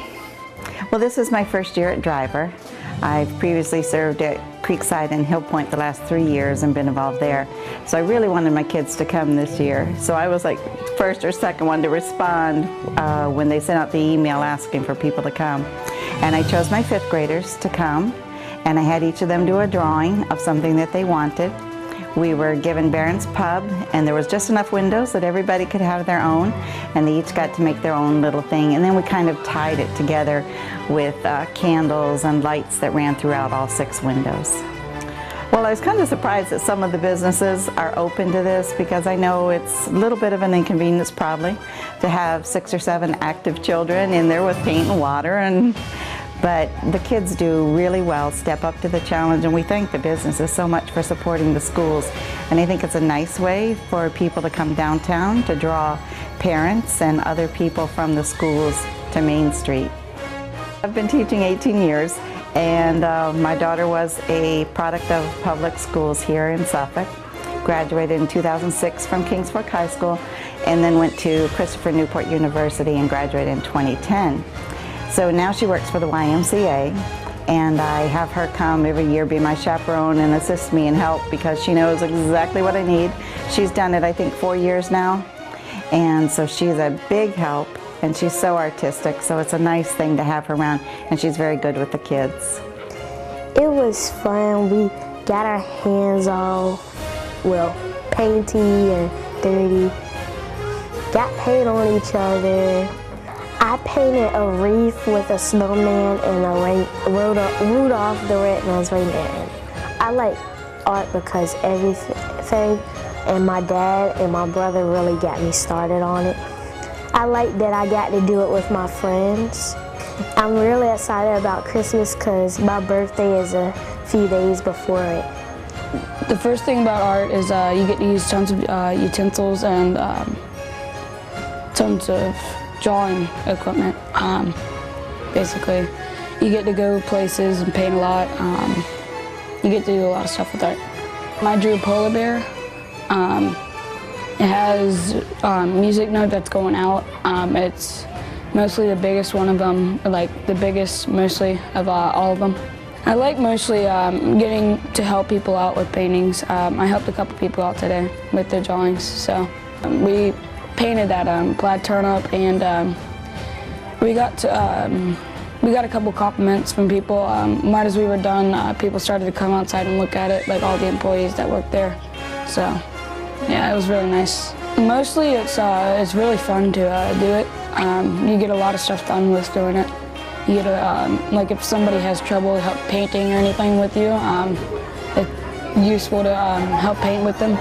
Well, this is my first year at Driver. I've previously served at Creekside and Hill Point the last 3 years and been involved there. So I really wanted my kids to come this year. So I was like first or second one to respond when they sent out the email asking for people to come. And I chose my 5th graders to come, and I had each of them do a drawing of something that they wanted. We were given Barron's Pub, and there was just enough windows that everybody could have their own, and they each got to make their own little thing. And then we kind of tied it together with candles and lights that ran throughout all 6 windows. Well, I was kind of surprised that some of the businesses are open to this, because I know it's a little bit of an inconvenience probably to have 6 or 7 active children in there with paint and water, but the kids do really well, step up to the challenge, and we thank the businesses so much for supporting the schools. And I think it's a nice way for people to come downtown to draw parents and other people from the schools to Main Street. I've been teaching 18 years, and my daughter was a product of public schools here in Suffolk. Graduated in 2006 from Kings Fork High School, and then went to Christopher Newport University and graduated in 2010. So now she works for the YMCA, and I have her come every year, be my chaperone and assist me and help, because she knows exactly what I need. She's done it, I think, 4 years now, and so she's a big help, and she's so artistic, so it's a nice thing to have her around, and she's very good with the kids. It was fun. We got our hands all, well, painty and dirty, got paint on each other. I painted a wreath with a snowman and a Rudolph the Red-Nosed Reindeer. I like art because everything, and my dad and my brother really got me started on it. I like that I got to do it with my friends. I'm really excited about Christmas because my birthday is a few days before it. The first thing about art is you get to use tons of utensils and tons of drawing equipment. Basically, you get to go places and paint a lot. You get to do a lot of stuff with art. I drew a polar bear. It has music note that's going out. It's mostly the biggest one of them, like the biggest mostly of all of them. I like mostly getting to help people out with paintings. I helped a couple people out today with their drawings. So we painted that plaid turnip, and we got a couple compliments from people. Right as we were done, people started to come outside and look at it, like all the employees that work there. So yeah, it was really nice. Mostly it's really fun to do it. You get a lot of stuff done with doing it. You get like if somebody has trouble painting or anything with you, it's useful to help paint with them.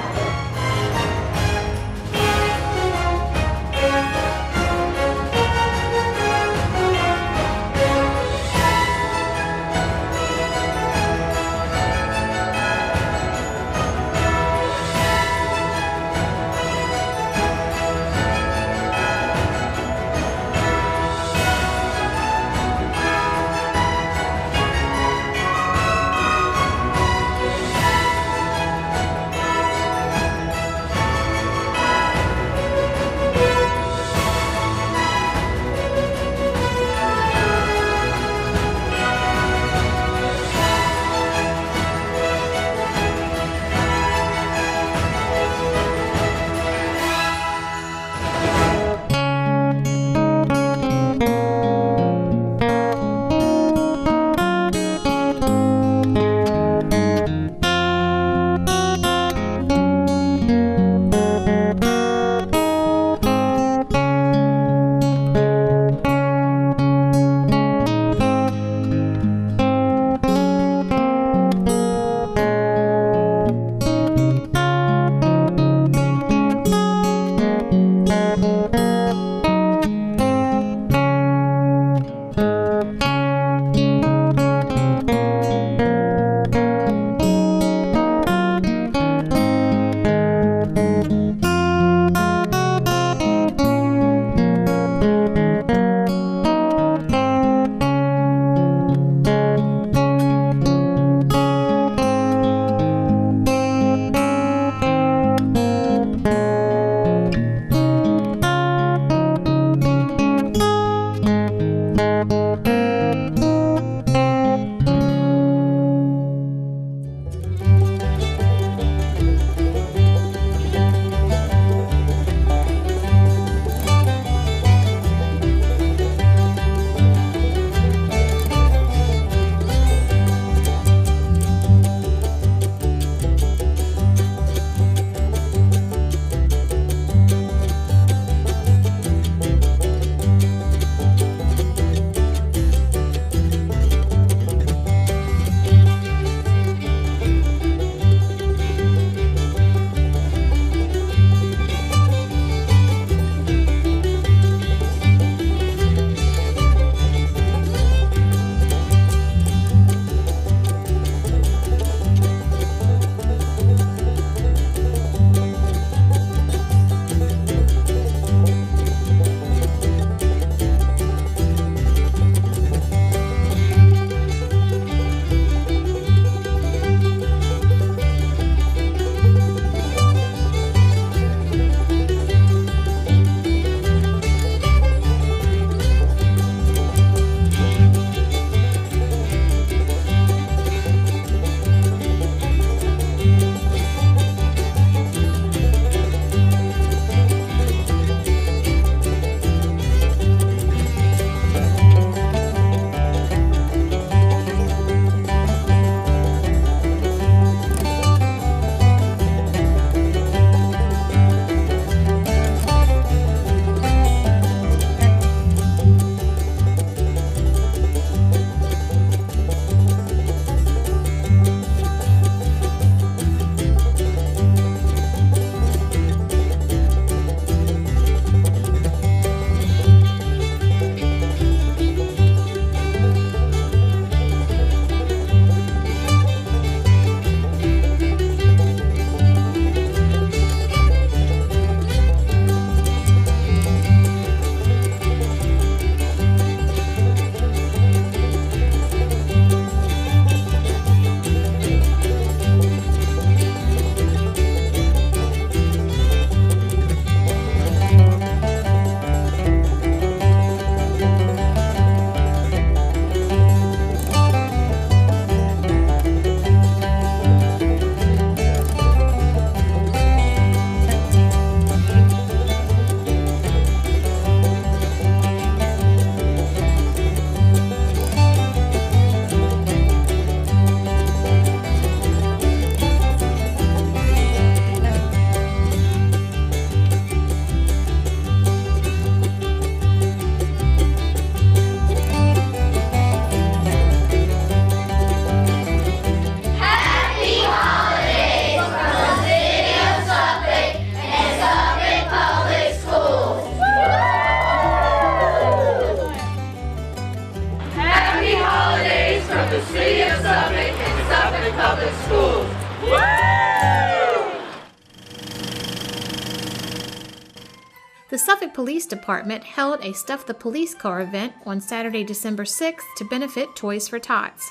The Suffolk Police Department held a Stuff the Police Car event on Saturday, December 6th to benefit Toys for Tots.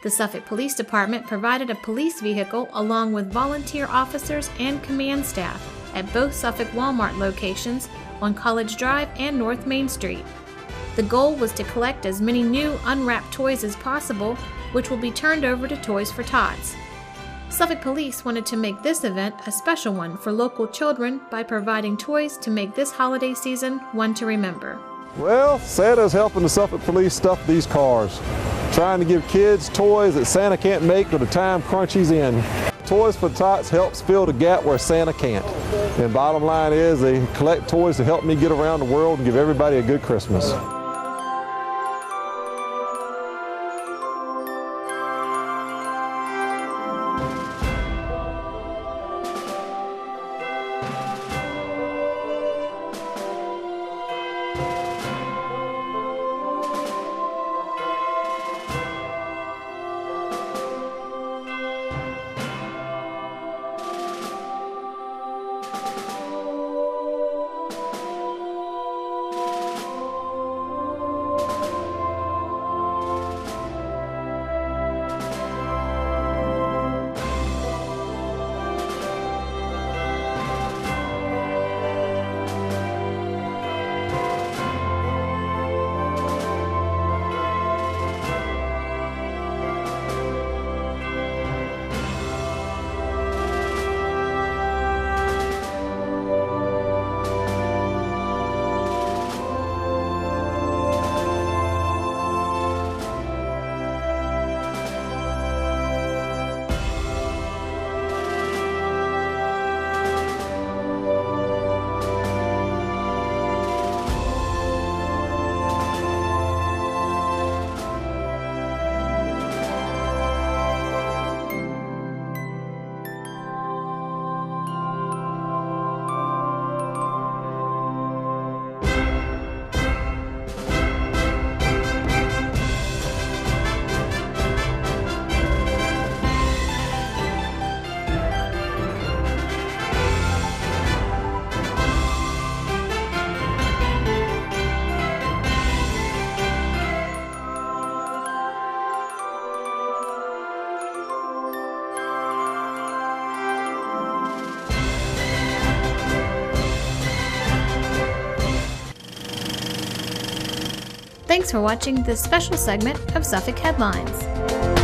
The Suffolk Police Department provided a police vehicle along with volunteer officers and command staff at both Suffolk Walmart locations on College Drive and North Main Street. The goal was to collect as many new unwrapped toys as possible, which will be turned over to Toys for Tots. Suffolk Police wanted to make this event a special one for local children by providing toys to make this holiday season one to remember. Well, Santa's helping the Suffolk Police stuff these cars, trying to give kids toys that Santa can't make till the time crunchies in. Toys for Tots helps fill the gap where Santa can't. And bottom line is they collect toys to help me get around the world and give everybody a good Christmas. Thanks for watching this special segment of Suffolk Headlines.